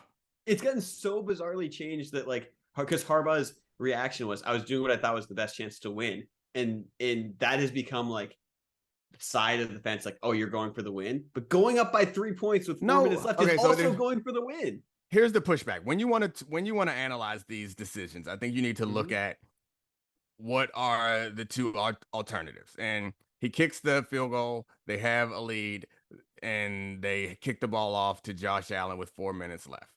It's gotten so bizarrely changed that like, because Harbaugh's reaction was, I was doing what I thought was the best chance to win. And that has become like side of the fence, like, oh, you're going for the win, but going up by 3 points with 4 minutes left is also going for the win. here's the pushback. When you want to analyze these decisions, I think you need to look at what are the two alternatives. And he kicks the field goal, they have a lead, and they kick the ball off to Josh Allen with 4 minutes left.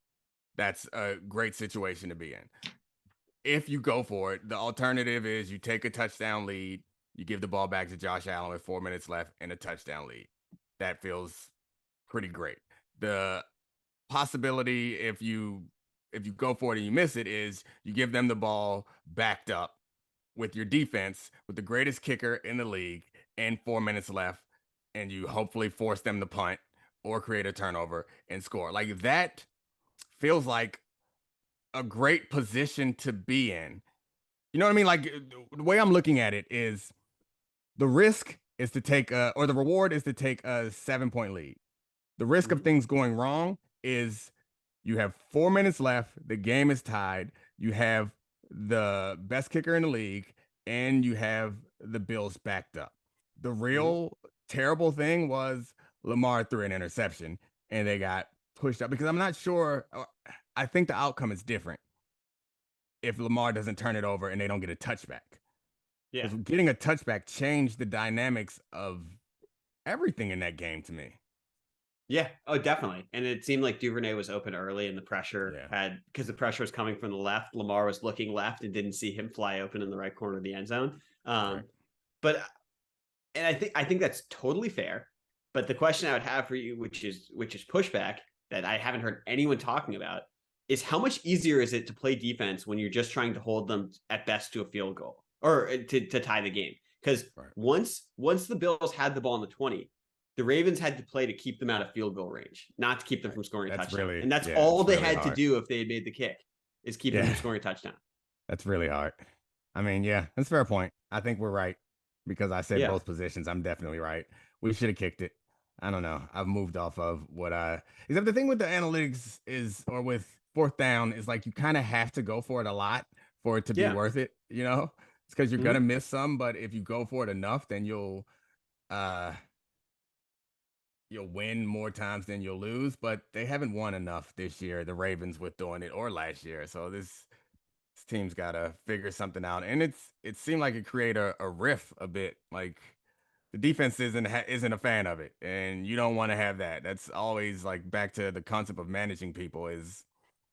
That's a great situation to be in. If you go for it, the alternative is you take a touchdown lead, you give the ball back to Josh Allen with 4 minutes left and a touchdown lead. That feels pretty great. The possibility, if you go for it and you miss it, is you give them the ball backed up with your defense, with the greatest kicker in the league, and 4 minutes left, and you hopefully force them to punt or create a turnover and score. Like, that feels like a great position to be in. You know what I mean? Like, the way I'm looking at it is the risk is to take or the reward is to take a 7-point lead. The risk of things going wrong is you have 4 minutes left, the game is tied, you have the best kicker in the league, and you have the Bills backed up. The real terrible thing was Lamar threw an interception and they got pushed up, because I'm not sure. I think the outcome is different if Lamar doesn't turn it over and they don't get a touchback. Yeah. Because getting a touchback changed the dynamics of everything in that game to me. Yeah. Oh, definitely. And it seemed like Duvernay was open early, and the pressure because the pressure was coming from the left. Lamar was looking left and didn't see him fly open in the right corner of the end zone. But I think that's totally fair. But the question I would have for you, which is pushback that I haven't heard anyone talking about, is how much easier is it to play defense when you're just trying to hold them at best to a field goal or to tie the game? Because once the Bills had the ball in the 20, the Ravens had to play to keep them out of field goal range, not to keep them from scoring a touchdown. And that's all they had to do if they had made the kick, is keep them from scoring a touchdown. That's really hard. I mean, that's a fair point. I think we're right, because I said both positions. I'm definitely right. We should have kicked it. I don't know. I've moved off of except the thing with the analytics is, or with fourth down, is like you kind of have to go for it a lot for it to be worth it. You know, it's because you're gonna miss some, but if you go for it enough, then you'll win more times than you'll lose. But they haven't won enough this year, the Ravens, with doing it, or last year. So this team's got to figure something out. And it seemed like it created a riff a bit. Like, the defense isn't a fan of it, and you don't want to have that. That's always, like, back to the concept of managing people. It's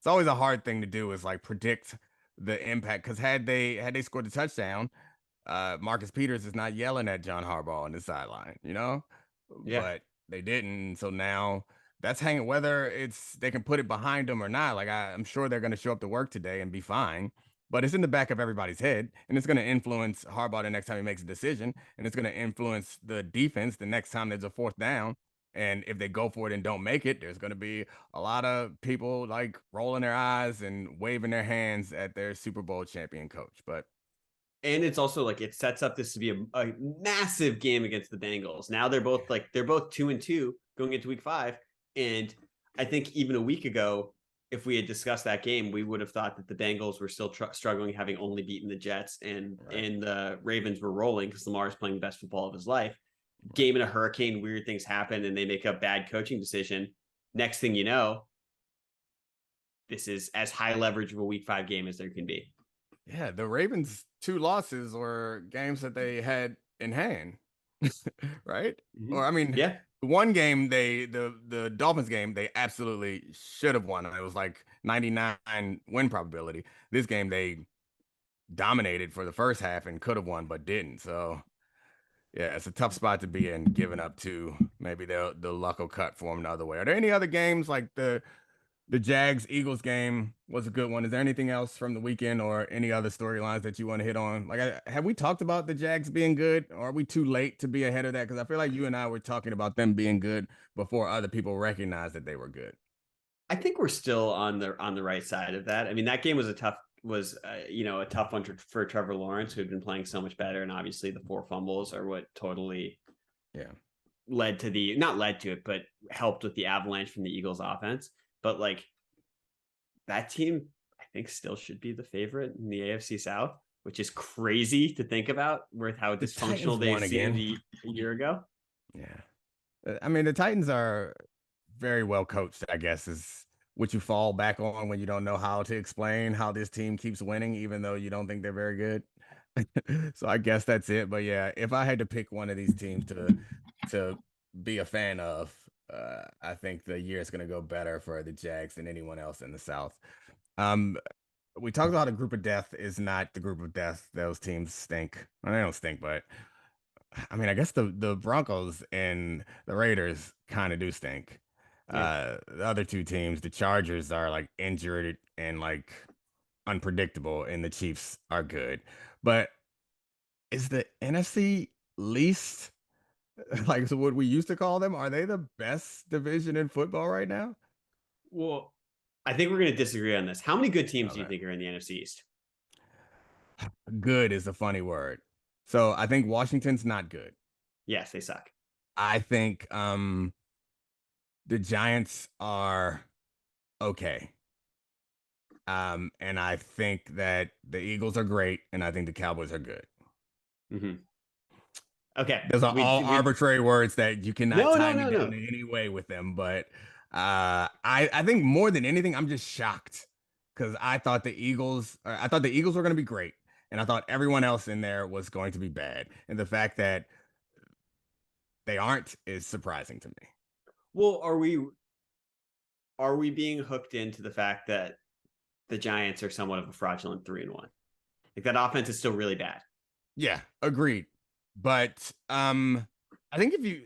always a hard thing to do, is like predict the impact. Because had they scored a touchdown, Marcus Peters is not yelling at John Harbaugh on the sideline, but they didn't. So now that's hanging, whether they can put it behind them or not. Like, I'm sure they're going to show up to work today and be fine, but it's in the back of everybody's head, and it's going to influence Harbaugh the next time he makes a decision, and it's going to influence the defense the next time there's a fourth down. And if they go for it and don't make it, there's going to be a lot of people, like, rolling their eyes and waving their hands at their Super Bowl champion coach. And it's also like, it sets up this to be a massive game against the Bengals. Now they're both 2-2 going into week 5. And I think even a week ago, if we had discussed that game, we would have thought that the Bengals were still struggling, having only beaten the Jets, and the Ravens were rolling because Lamar is playing the best football of his life. Game in a hurricane, weird things happen, and they make a bad coaching decision. Next thing you know, this is as high leverage of a week 5 game as there can be. Yeah, the Ravens' 2 losses were games that they had in hand, right? Or, I mean, one game, the Dolphins game, they absolutely should have won. It was like 99 win probability. This game, they dominated for the first half and could have won, but didn't. So, yeah, it's a tough spot to be in, giving up 2. Maybe the luck will cut for them the other way. Are there any other games, like the Jags-Eagles game was a good one? Is there anything else from the weekend or any other storylines that you want to hit on? Like, have we talked about the Jags being good, or are we too late to be ahead of that? Because I feel like you and I were talking about them being good before other people recognized that they were good. I think we're still on the right side of that. I mean, that game was a tough one for Trevor Lawrence, who had been playing so much better. And obviously the 4 fumbles are what totally led to not led to it, but helped with the avalanche from the Eagles offense. But, like, that team, I think, still should be the favorite in the AFC South, which is crazy to think about, with how dysfunctional they seemed a year ago. Yeah. I mean, the Titans are very well coached, I guess, is what you fall back on when you don't know how to explain how this team keeps winning, even though you don't think they're very good. So I guess that's it. But yeah, if I had to pick one of these teams to be a fan of, I think the year is going to go better for the Jags than anyone else in the South. Um, we talked about a group of death is not the group of death. Those teams stink. Well, they don't stink, but I mean, I guess the Broncos and the Raiders kind of do stink. Yeah. The other two teams, the Chargers are like injured and like unpredictable, and the Chiefs are good. But is the NFC least like so what we used to call them? Are they the best division in football right now? Well, I think we're going to disagree on this. How many good teams do you Okay. think are in the NFC East? Good is a funny word. So I think Washington's not good. Yes, they suck. I think the Giants are okay. And I think that the Eagles are great, and I think the Cowboys are good. Mm-hmm. Okay. Those are all arbitrary words that you cannot tie me down in any way with them. But I think more than anything, I'm just shocked because I thought the Eagles were going to be great, and I thought everyone else in there was going to be bad, and the fact that they aren't is surprising to me. Well, are we being hooked into the fact that the Giants are somewhat of a fraudulent 3-1? Like that offense is still really bad. Yeah, agreed. But I think if you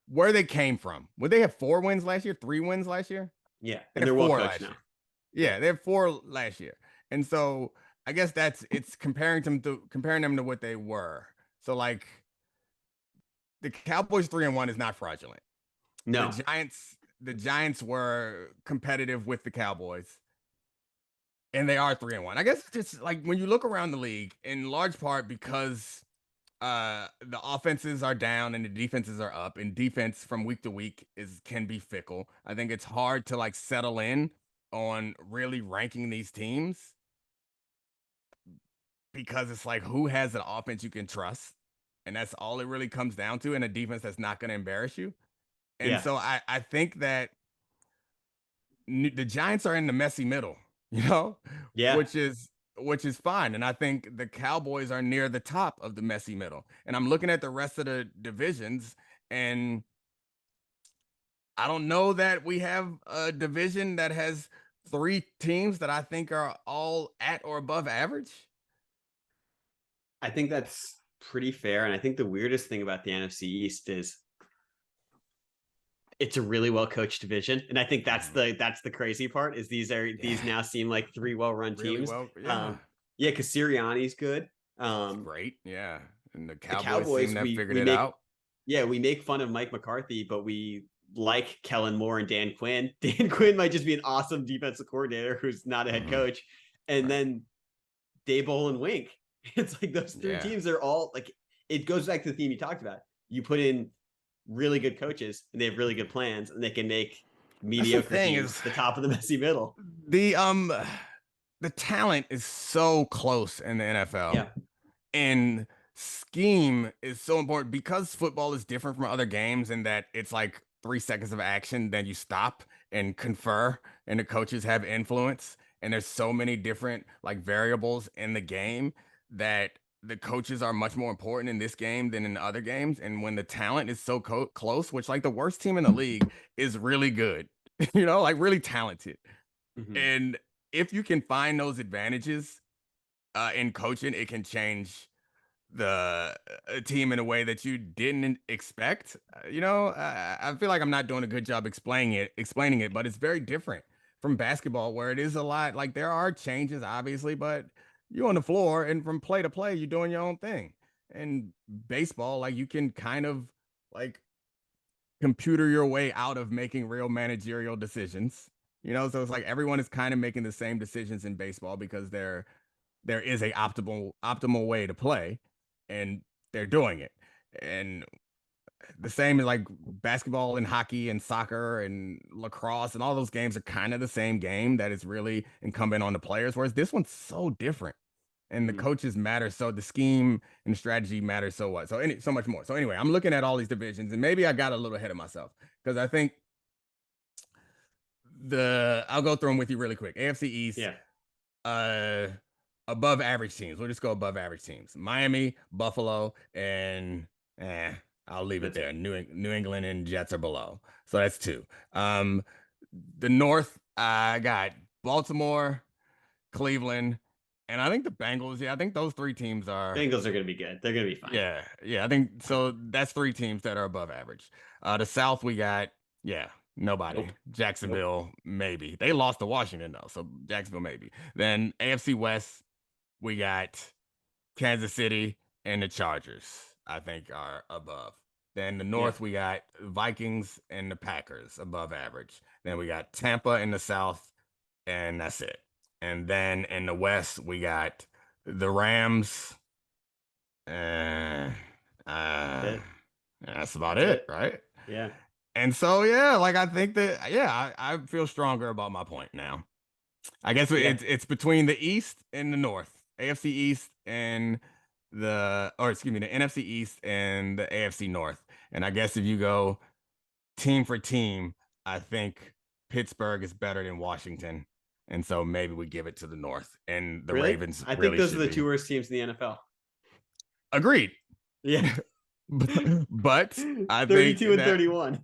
where they came from, would they have 4 wins last year, 3 wins last year? Yeah, and they're well 4 coached last now. year. Yeah, they have 4 last year, and so I guess it's comparing them to what they were. So like the Cowboys 3-1 is not fraudulent. No, the Giants were competitive with the Cowboys, and they are 3-1. I guess it's just like when you look around the league, in large part because the offenses are down and the defenses are up, and defense from week to week can be fickle. I think it's hard to like settle in on really ranking these teams because it's like who has an offense you can trust, and that's all it really comes down to, and a defense that's not going to embarrass you. And yeah, so I think that the Giants are in the messy middle, you know, yeah. which is fine. And I think the Cowboys are near the top of the messy middle. And I'm looking at the rest of the divisions, and I don't know that we have a division that has 3 teams that I think are all at or above average. I think that's pretty fair. And I think the weirdest thing about the NFC East is it's a really well coached division, and I think that's the crazy part is these now seem like 3 well run teams. Yeah, because Sirianni's good. Great, yeah, and the Cowboys seem to have figured it out. Yeah, we make fun of Mike McCarthy, but we like Kellen Moore and Dan Quinn. Dan Quinn might just be an awesome defensive coordinator who's not a head coach, and then Daboll and Wink. It's like those 3 teams are all like. It goes back to the theme you talked about. You put in really good coaches and they have really good plans, and they can make mediocre teams the top of the messy middle. The talent is so close in the NFL. Yeah. And scheme is so important because football is different from other games in that it's like 3 seconds of action, then you stop and confer, and the coaches have influence. And there's so many different like variables in the game that the coaches are much more important in this game than in other games. And when the talent is so close, which like the worst team in the league is really good, you know, like really talented. Mm-hmm. And if you can find those advantages in coaching, it can change the team in a way that you didn't expect. You know, I feel like I'm not doing a good job explaining it, but it's very different from basketball where it is a lot like there are changes, obviously, but you're on the floor and from play to play, you're doing your own thing. And baseball, like you can kind of like computer your way out of making real managerial decisions, you know? So it's like everyone is kind of making the same decisions in baseball because there is a optimal way to play and they're doing it. And the same as like basketball and hockey and soccer and lacrosse and all those games are kind of the same game that is really incumbent on the players, whereas this one's so different and the coaches matter, so the scheme and the strategy matters so what, so much more. So anyway, I'm looking at all these divisions and maybe I got a little ahead of myself because I think I'll go through them with you really quick. AFC East. Yeah. Above average teams. We'll just go above average teams. Miami, Buffalo, and I'll leave it there. New England and Jets are below. So that's 2. The North, I got Baltimore, Cleveland, and I think the Bengals. Yeah, I think those 3 teams are. Bengals are going to be good. They're going to be fine. Yeah. I think so. That's 3 teams that are above average. The South, we got nobody. Nope. Jacksonville, maybe. They lost to Washington though, so Jacksonville maybe. Then AFC West, we got Kansas City and the Chargers, I think, are above. Then the North, we got Vikings and the Packers above average. Then we got Tampa in the South, and that's it. And then in the West, we got the Rams. That's about it, right? Yeah. And so, I think that, I feel stronger about my point now. I guess it's between the East and the North, AFC East and the NFC East and the AFC North. And I guess if you go team for team, I think Pittsburgh is better than Washington. And so maybe we give it to the North and the Ravens. I think those are the 2 worst teams in the NFL. Agreed. Yeah. but I 32 and 31.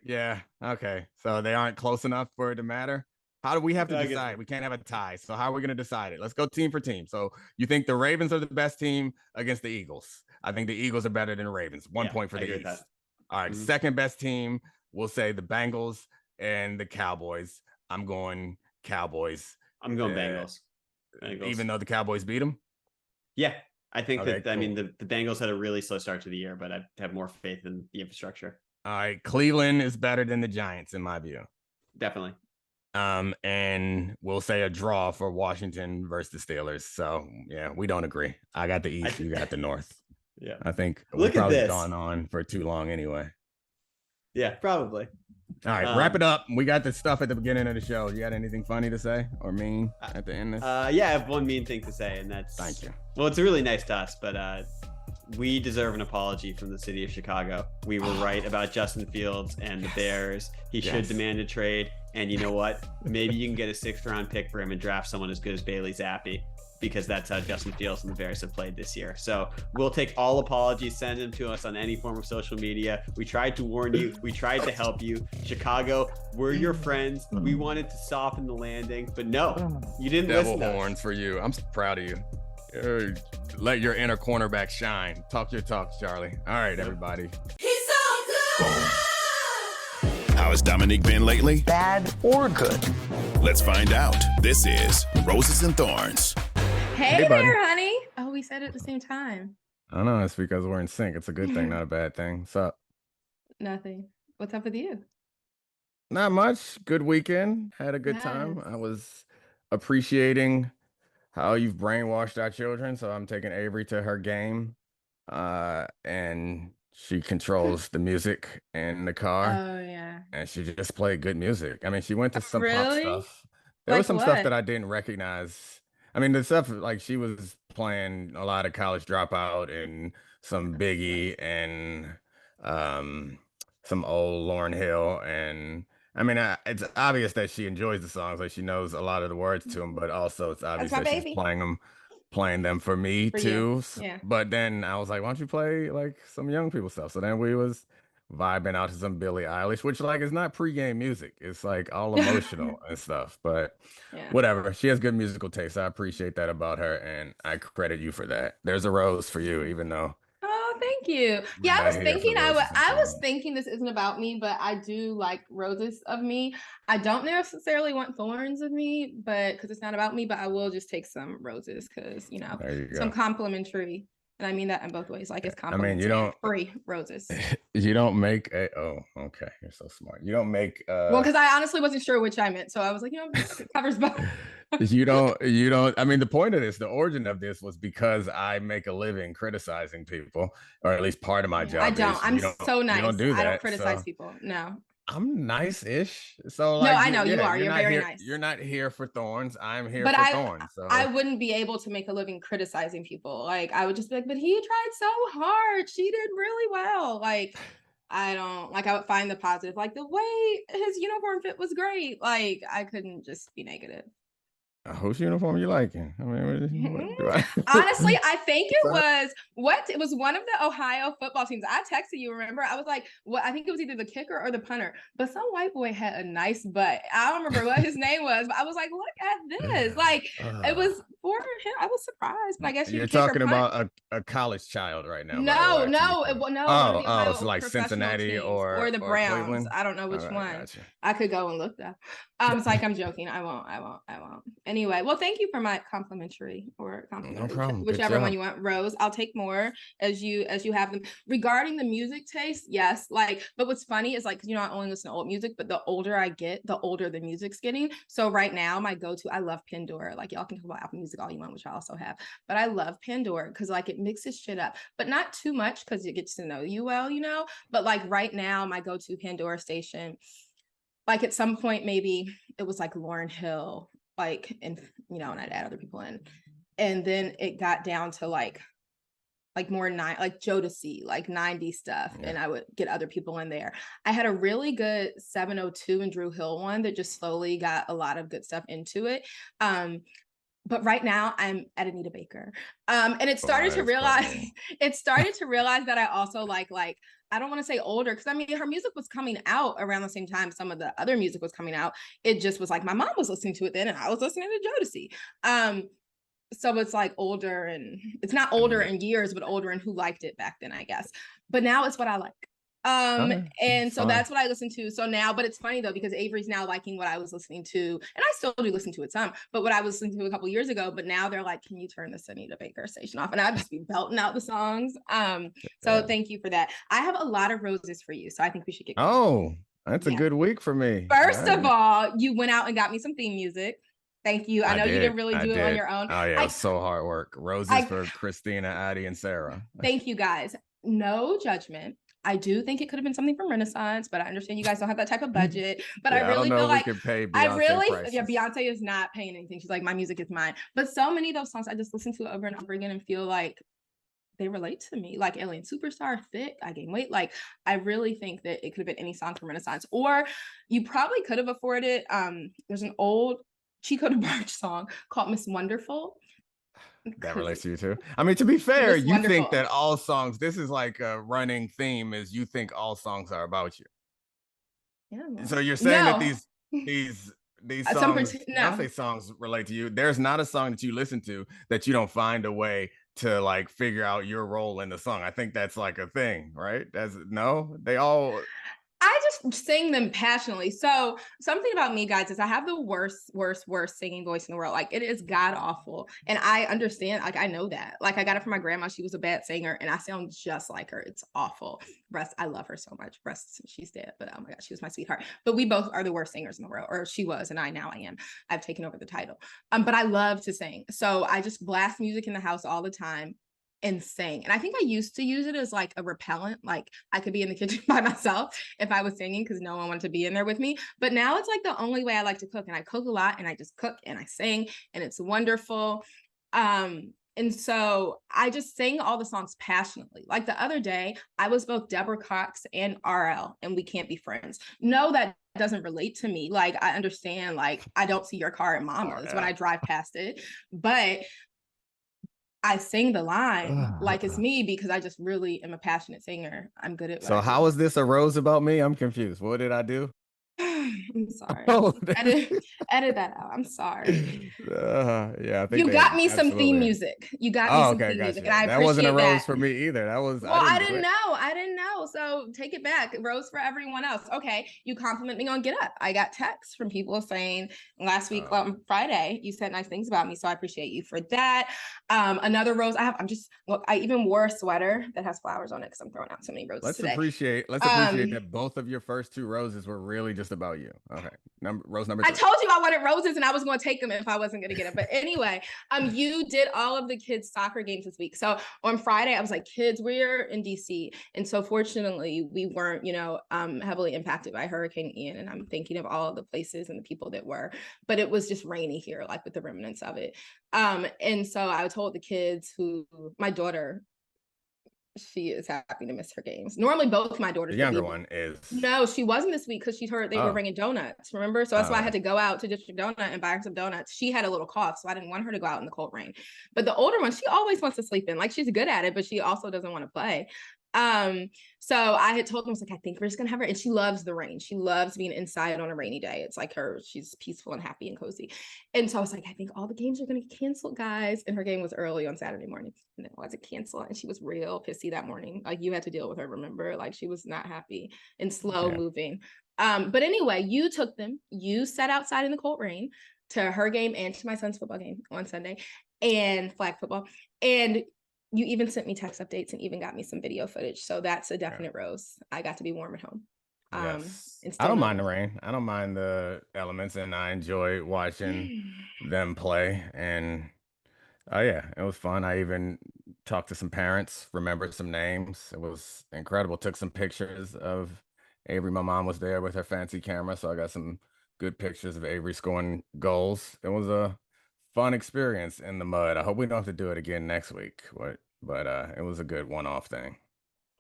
Yeah. Okay. So they aren't close enough for it to matter. How do we have to decide? We can't have a tie. So how are we going to decide it? Let's go team for team. So you think the Ravens are the best team against the Eagles? I think the Eagles are better than the Ravens. 1 point for the East. All right. Second best team, we'll say the Bengals and the Cowboys. I'm going Cowboys. I'm going Bengals. Even though the Cowboys beat them? Yeah. I think cool. I mean, the Bengals had a really slow start to the year, but I have more faith in the infrastructure. All right. Cleveland is better than the Giants, in my view. Definitely. And we'll say a draw for Washington versus the Steelers. So, we don't agree. I got the East. You got the North. Yeah. I think we've probably gone on for too long anyway. Yeah, probably. All right, wrap it up. We got the stuff at the beginning of the show. You got anything funny to say or mean at the end of this? I have one mean thing to say, and that's... Thank you. Well, it's really nice to us, but we deserve an apology from the city of Chicago. We were right about Justin Fields and the Bears. He should demand a trade. And you know what? Maybe you can get a 6th-round pick for him and draft someone as good as Bailey Zappi, because that's how Justin Fields and the Bears have played this year. So we'll take all apologies, send them to us on any form of social media. We tried to warn you. We tried to help you. Chicago, we're your friends. We wanted to soften the landing, but no, you didn't listen. Devil horns for you. I'm proud of you. Let your inner cornerback shine. Talk your talks, Charlie. All right, everybody. He's so good! How has Domonique been lately? Bad or good? Let's find out. This is Roses and Thorns. Hey there, honey. Oh, we said it at the same time. I know. It's because we're in sync. It's a good thing, not a bad thing. What's up? Nothing. What's up with you? Not much. Good weekend. Had a good time. I was appreciating how you've brainwashed our children. So I'm taking Avery to her game. And she controls the music in the car. Oh, yeah. And she just played good music. I mean, she went to some pop stuff. There Like was some what? stuff that I didn't recognize. I mean, the stuff, like, she was playing a lot of College Dropout and some Biggie and some old Lauryn Hill. And I mean, it's obvious that she enjoys the songs, like she knows a lot of the words to them, but also it's obvious my that she's baby. playing them for me For too. you. Yeah. But then I was like, why don't you play like some young people stuff? So then we was vibing out to some Billie Eilish, which like is not pregame music. It's like all emotional and stuff. But Yeah. whatever. She has good musical taste. I appreciate that about her, and I credit you for that. There's a rose for you, even though. Oh, thank you. Yeah, not I was here thinking for roses and I was thorns. thinking this isn't about me, but I do like roses of me. I don't necessarily want thorns of me, but because it's not about me, but I will just take some roses because There you some go. complimentary. And I mean that in both ways. Like it's I mean, complimentary. you don't. Free roses. You don't make a. Oh, okay. You're so smart. You don't make. Well, because I honestly wasn't sure which I meant. So I was like, it covers both. You don't. I mean, the point of this, the origin of this was because I make a living criticizing people, or at least part of my job. I don't. is I'm you don't- so nice. You don't do that. I don't criticize so people. No. I'm nice-ish. So No, like, I know you are. You're not very here, nice. You're not here for thorns. I'm here But for thorns. So I wouldn't be able to make a living criticizing people. Like I would just be like, but he tried so hard. She did really well. Like I don't like. I would find the positive, like the way his uniform fit was great. Like I couldn't just be negative. Whose uniform you liking? I mean, what do I... Honestly, I think it was one of the Ohio football teams. I texted you, remember? I was like, what? I think it was either the kicker or the punter, but some white boy had a nice butt. I don't remember what his name was, but I was like, look at this. Like it was for him. I was surprised, but I guess you're talking about a college child right now. No, no. It's like Cincinnati or the Browns. Cleveland? I don't know which one. Gotcha. I could go and look that. It's like I'm joking. I won't. Anyway, well, thank you for my complimentary or complimentary, no problem. Whichever one you want. Rose, I'll take more as you have them. Regarding the music taste, yes. Like, but what's funny is like, I only listen to old music, but the older I get, the older the music's getting. So right now, my go-to, I love Pandora. Like y'all can talk about Apple Music all you want, which I also have, but I love Pandora because like it mixes shit up, but not too much because it gets to know you well, But like right now, my go-to Pandora station, like at some point maybe it was like Lauryn Hill, like, and and I'd add other people in, and then it got down to like more like Jodeci, like 90s stuff, and I would get other people in there. I had a really good 702 and Drew Hill one that just slowly got a lot of good stuff into it. But right now I'm at Anita Baker. And it started to realize that I also like I don't want to say older, because I mean her music was coming out around the same time some of the other music was coming out. It just was like my mom was listening to it then and I was listening to Jodeci. So it's like older, and it's not older in years, but older in who liked it back then, I guess. But now it's what I like. And so that's what I listen to. So now, but it's funny though, because Avery's now liking what I was listening to, and I still do listen to it some, but what I was listening to a couple years ago, but now they're like, can you turn the Anita Baker station off? And I'd just be belting out the songs. So thank you for that. I have a lot of roses for you. So I think we should get going. Oh, that's a good week for me. First of all, you went out and got me some theme music. Thank you. I know you didn't really do it on your own. Oh yeah, it's so hard work. Roses for Christina, Addie, and Sarah. Thank you guys. No judgment. I do think it could have been something from Renaissance, but I understand you guys don't have that type of budget. But I really feel like Beyonce is not paying anything. She's like, my music is mine. But so many of those songs I just listen to over and over again and feel like they relate to me, like Alien Superstar, Thick, I Gain Weight. Like I really think that it could have been any song from Renaissance, or you probably could have afforded. There's an old Chico DeBarge song called Miss Wonderful. That relates to you too. I mean, to be fair, you think that all songs, this is like a running theme, is you think all songs are about you. Yeah. So you're saying that these songs, Beyonce songs relate to you. There's not a song that you listen to that you don't find a way to like figure out your role in the song. I think that's like a thing, right? I just sing them passionately. So something about me, guys, is I have the worst singing voice in the world. Like it is god awful. And I understand, like I know that. Like I got it from my grandma. She was a bad singer and I sound just like her. It's awful. Rest, I love her so much. Rest, she's dead, but oh my God, she was my sweetheart. But we both are the worst singers in the world, or she was, and now I am. I've taken over the title. But I love to sing. So I just blast music in the house all the time and sing. And I think I used to use it as like a repellent. Like I could be in the kitchen by myself if I was singing because no one wanted to be in there with me. But now it's like the only way I like to cook. And I cook a lot and I just cook and I sing and it's wonderful. And so I just sing all the songs passionately. Like the other day, I was both Deborah Cox and RL and We Can't Be Friends. No, that doesn't relate to me. Like I understand, like I don't see your car at Mama's when I drive past it, but I sing the line like it's me because I just really am a passionate singer. I'm good at what So how is this a rose about me? I'm confused. What did I do? I'm sorry. Edit that out. I'm sorry. I think you got me some theme music. You got me some theme music. And I that wasn't a rose for me either. That was I didn't know. So take it back. Rose for everyone else. Okay. You compliment me on Get Up. I got texts from people saying last week on Friday, you said nice things about me. So I appreciate you for that. Another rose I even wore a sweater that has flowers on it because I'm throwing out so many roses today. Let's appreciate that both of your first two roses were really just about you. Okay. Rose number 2. I told you I wanted roses and I was going to take them if I wasn't going to get it. But anyway, you did all of the kids' soccer games this week. So on Friday, I was like, kids, we're in DC. And so fortunately, we weren't, heavily impacted by Hurricane Ian. And I'm thinking of all of the places and the people that were, but it was just rainy here, like with the remnants of it. And so I told the kids my daughter she is happy to miss her games. Normally, both my daughters. The younger one is. No, she wasn't this week because she heard they were bringing donuts. Remember, so that's why I had to go out to District Donut and buy her some donuts. She had a little cough, so I didn't want her to go out in the cold rain. But the older one, she always wants to sleep in. Like she's good at it, but she also doesn't want to play. So I had told them, I was like, I think we're just gonna have her, and she loves the rain. She loves being inside on a rainy day. It's like she's peaceful and happy and cozy. And so I was like, I think all the games are gonna get canceled, guys. And her game was early on Saturday morning, and it wasn't canceled. And she was real pissy that morning. Like you had to deal with her, remember? Like she was not happy and slow moving. But anyway, you took them. You sat outside in the cold rain to her game and to my son's football game on Sunday, and flag football. And you even sent me text updates and even got me some video footage. So that's a definite rose. I got to be warm at home. Yes. I don't mind the rain. I don't mind the elements, and I enjoy watching them play. And oh yeah, it was fun. I even talked to some parents, remembered some names. It was incredible. Took some pictures of Avery. My mom was there with her fancy camera, so I got some good pictures of Avery scoring goals. It was a fun experience in the mud. I hope we don't have to do it again next week. But it was a good one-off thing.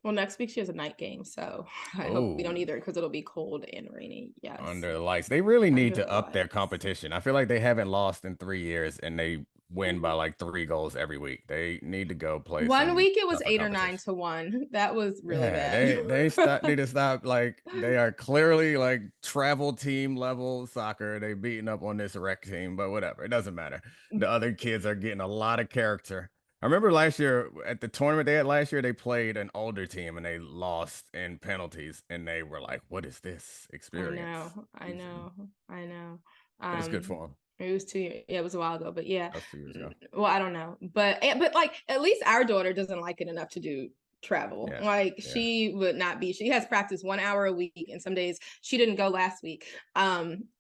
Well, next week she has a night game, so I hope we don't either because it'll be cold and rainy. Yes. Under the lights. They really need to up their competition. I feel like they haven't lost in 3 years and they win by like 3 goals every week. They need to go play. One week it was 8 or 9 to 1. That was really bad. They need to stop. Like they are clearly like travel team level soccer. They beating up on this rec team, but whatever. It doesn't matter. The other kids are getting a lot of character. I remember last year at the tournament they had last year, they played an older team and they lost in penalties, and they were like, "What is this experience?" I know. It was good for them. It was 2 years. Yeah, it was a while ago, but yeah. That was 2 years ago. Well, I don't know, but like at least our daughter doesn't like it enough to do travel. She would not be. She has practice 1 hour a week, and some days she didn't go last week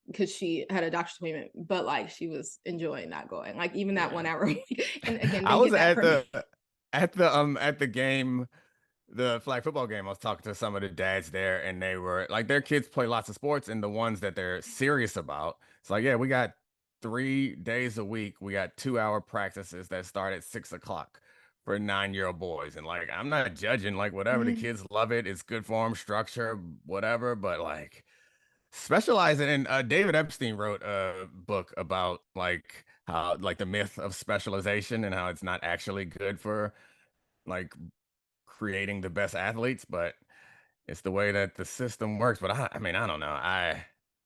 because she had a doctor's appointment, but like she was enjoying not going, like even that 1 hour a week. And again, I was at the game, the flag football game. I was talking to some of the dads there, and they were like, their kids play lots of sports, and the ones that they're serious about, it's like, yeah, we got 3 days a week, we got 2-hour practices that start at 6 o'clock for 9-year-old boys. And like, I'm not judging, like whatever, the kids love it, it's good for them, structure, whatever, but like specializing in David Epstein wrote a book about like how like the myth of specialization and how it's not actually good for like creating the best athletes, but it's the way that the system works. But I mean, I don't know.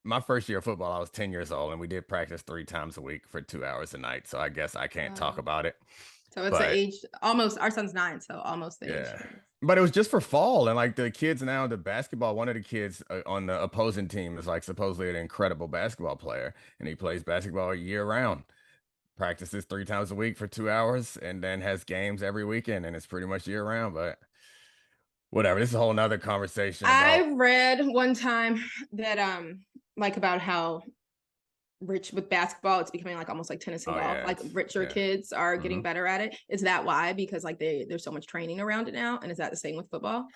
My first year of football, I was 10 years old, and we did practice 3 times a week for 2 hours a night. So I guess I can't talk about it. So it's the age, almost, our son's 9, so almost the age. But it was just for fall, and like the kids now, the basketball, one of the kids on the opposing team is like supposedly an incredible basketball player, and he plays basketball year round, practices 3 times a week for 2 hours, and then has games every weekend, and it's pretty much year round. But whatever, this is a whole nother conversation. I read one time that like about how rich with basketball, it's becoming like almost like tennis and golf. Like richer kids are getting better at it. Is that why? Because like there's so much training around it now, and is that the same with football?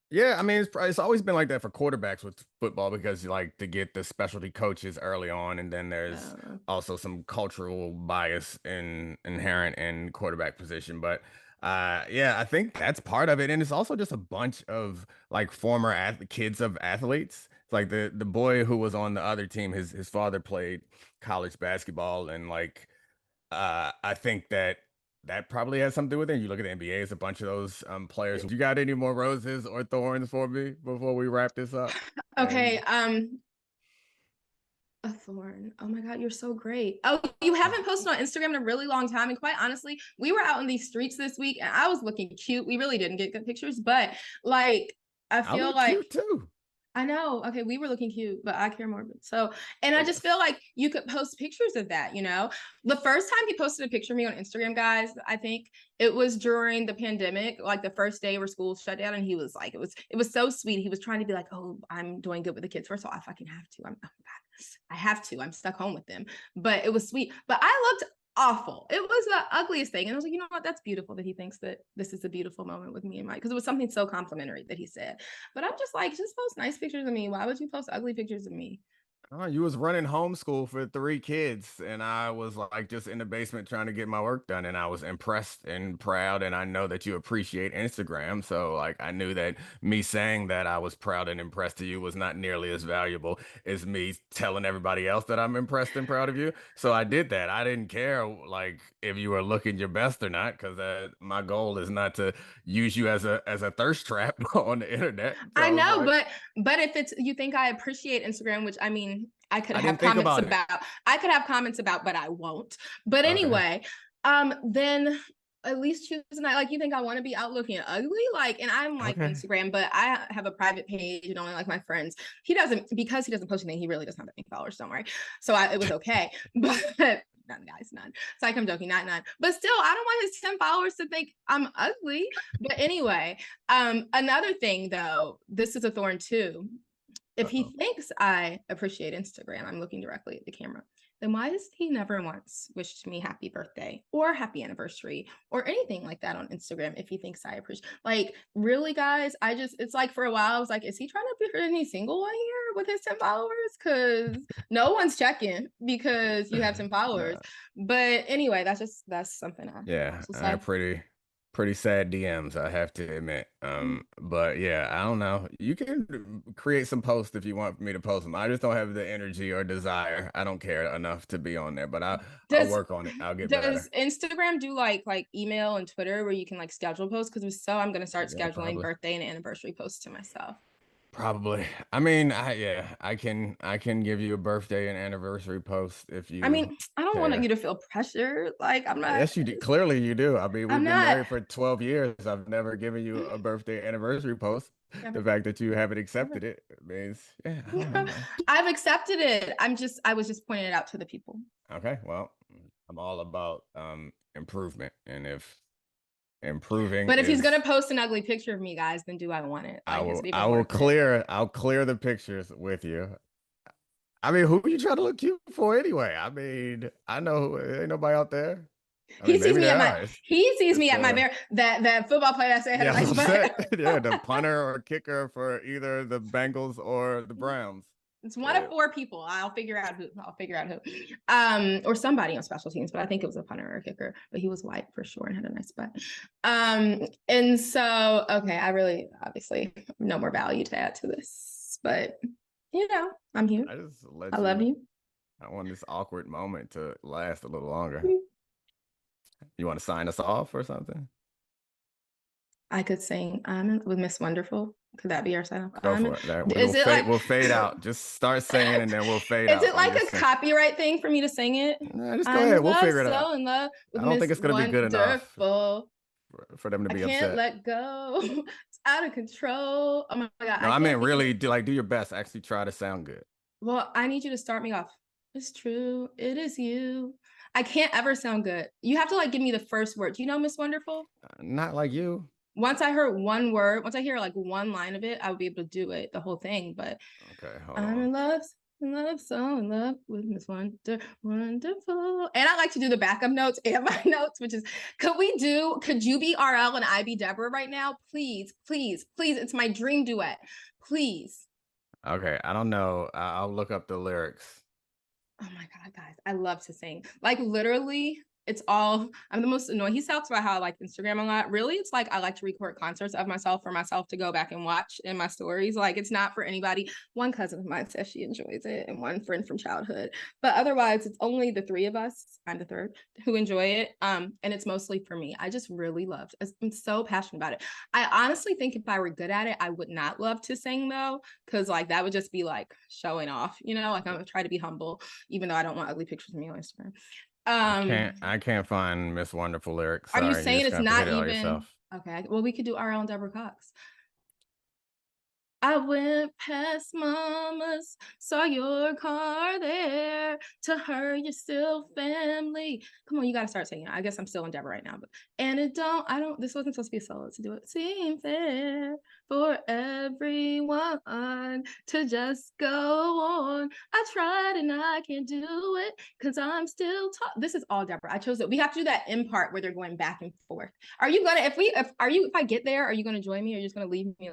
Yeah, I mean, it's always been like that for quarterbacks with football, because you like to get the specialty coaches early on, and then there's also some cultural bias inherent in quarterback position. But yeah, I think that's part of it, and it's also just a bunch of like former kids of athletes. It's like the boy who was on the other team, his father played college basketball, and like I think that probably has something to do with it. You look at the NBA, it's a bunch of those players. You got any more roses or thorns for me before we wrap this up? Okay, a thorn. Oh my God, you're so great. Oh, you haven't posted on Instagram in a really long time. And quite honestly, we were out in these streets this week and I was looking cute. We really didn't get good pictures, but like, I feel like cute too. I know. Okay, we were looking cute, but I care more. So, and I just feel like you could post pictures of that, you know? The first time he posted a picture of me on Instagram, guys, I think it was during the pandemic, like the first day where school shut down, and he was like, it was so sweet. He was trying to be like, oh, I'm doing good with the kids. First of all, I fucking have to. I have to. I'm stuck home with them. But it was sweet. But I looked awful. It was the ugliest thing. And I was like, you know what? That's beautiful that he thinks that this is a beautiful moment with me and Mike, because it was something so complimentary that he said. But I'm just like, just post nice pictures of me. Why would you post ugly pictures of me? Oh, you was running homeschool for 3 kids, and I was like just in the basement trying to get my work done, and I was impressed and proud, and I know that you appreciate Instagram, so like I knew that me saying that I was proud and impressed to you was not nearly as valuable as me telling everybody else that I'm impressed and proud of you. So I did that. I didn't care like if you were looking your best or not, because my goal is not to use you as a thirst trap on the internet. So I I was know, like, but if it's you think I appreciate Instagram, which I mean, I could I have didn't think comments about it. about. I could have comments about, but I won't. But Okay. anyway, then at least choose not like you think I want to be out looking ugly, like, and I'm like Okay. Instagram, but I have a private page and only like my friends. He doesn't because he doesn't post anything. He really doesn't have that many followers. Don't worry. So it was okay, but. None, guys, none. It's like I'm joking, not none. But still, I don't want his 10 followers to think I'm ugly. But anyway, another thing though, this is a thorn too. If he thinks I appreciate Instagram, I'm looking directly at the camera, then why has he never once wished me happy birthday or happy anniversary or anything like that on Instagram if he thinks I appreciate? Like, really, guys, it's like for a while, I was like, is he trying to be any single one here with his 10 followers? Because no one's checking because you have 10 followers. Nah. But anyway, that's something I Yeah, also I say. have pretty sad DMs, I have to admit. But yeah, I don't know. You can create some posts if you want me to post them. I just don't have the energy or desire. I don't care enough to be on there, but I'll Does work on it. I'll get does better. Instagram do like email and Twitter where you can like schedule posts? Because if so, I'm gonna start Yeah, scheduling probably. birthday and anniversary posts to myself. Probably. I mean, I can give you a birthday and anniversary post if I you mean, I don't want care. you to feel pressure. Like I'm not. Yes, you do. Clearly you do. I mean, I'm we've been not. married for 12 years. I've never given you a birthday anniversary post. The Never, fact that you haven't never. accepted it means, yeah, I don't know, man. I've accepted it. I was just pointing it out to the people. Okay, well, I'm all about improvement, and if improving But if he's is, gonna post an ugly picture of me, guys, then do I want it? Like, is it even worth it? I'll clear the pictures with you. I mean, who are you trying to look cute for anyway? I mean, I know ain't nobody out there. I He mean, sees maybe me there at my are. he sees me It's at my that football player that said had a yeah, nice I'm butt. set. Yeah, the punter or kicker for either the Bengals or the Browns. It's one Yeah. of 4 people. I'll figure out who. Or somebody on special teams, but I think it was a punter or a kicker. But he was white for sure and had a nice butt. And so okay, I really obviously no more value to add to this, but I'm here. I just I let love you. you. I want this awkward moment to last a little longer. You want to sign us off or something? I could sing with Miss Wonderful. Could that be our sign off? Go for it. Is it like We'll fade out. Just start singing and then we'll fade is out. it And like just a sing. copyright thing for me to sing it? Nah, just go I'm ahead. in We'll love, figure it out. so in love with I don't Miss think it's gonna be good enough Wonderful. for them to I be can't upset. let go. It's out of control. Oh my God. No, I I mean can't think of really it. do your best. Actually try to sound good. Well, I need you to start me off. It's true. It is you. I can't ever sound good. You have to like give me the first word. Do you know Miss Wonderful? Not like you. Once I heard one word, once I hear like one line of it, I would be able to do it, the whole thing. But Okay, hold I'm on. in love, so in love with Miss Wonderful. And I like to do the backup notes and my notes, which is, could you be RL and I be Deborah right now? Please, please, please. It's my dream duet. Please. Okay, I don't know. I'll look up the lyrics. Oh my God, guys. I love to sing. Like literally, I'm the most annoying. He talks about how I like Instagram a lot. Really, it's like I like to record concerts of myself for myself to go back and watch in my stories. Like it's not for anybody. One cousin of mine says she enjoys it, and one friend from childhood. But otherwise, it's only the 3 of us. I'm the third who enjoy it. And it's mostly for me. I just really loved it. I'm so passionate about it. I honestly think if I were good at it, I would not love to sing though, because like that would just be like showing off, like I'm gonna try to be humble, even though I don't want ugly pictures of me on Instagram. I can't find Miss Wonderful lyrics. Are you Sorry, you're saying just it's gonna have to hit not it all even yourself. okay? Well, we could do RL and Deborah Cox. I went past mama's, saw your car there. To her, you're still family. Come on, you gotta start singing. I guess I'm still in Deborah right now, but this wasn't supposed to be a solo to do it. Seem fair for everyone to just go on. I tried and I can't do it because I'm still this is all Deborah. I chose it. We have to do that in part where they're going back and forth. Are you gonna if I get there, are you gonna join me or are you just gonna leave me?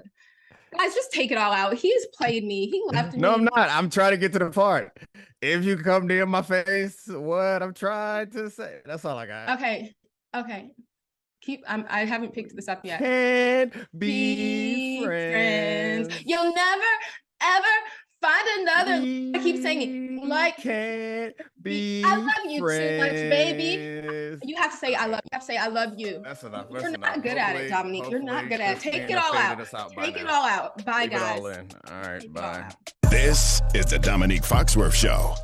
Guys, just take it all out. He's played me. He left me. No, I'm not. I'm trying to get to the part. If you come near my face, what I'm trying to say. That's all I got. Okay. I haven't picked this up yet. Can't be friends. You'll never, ever find another. I keep saying it. Like, can't be I love you too much, baby. friends. You have to say I love you. You have to say I love you. That's enough. You're not good at it, Domonique. You're not good at it. Take it all out. Take it all out. Bye, guys. All right, bye. This is the Domonique Foxworth Show.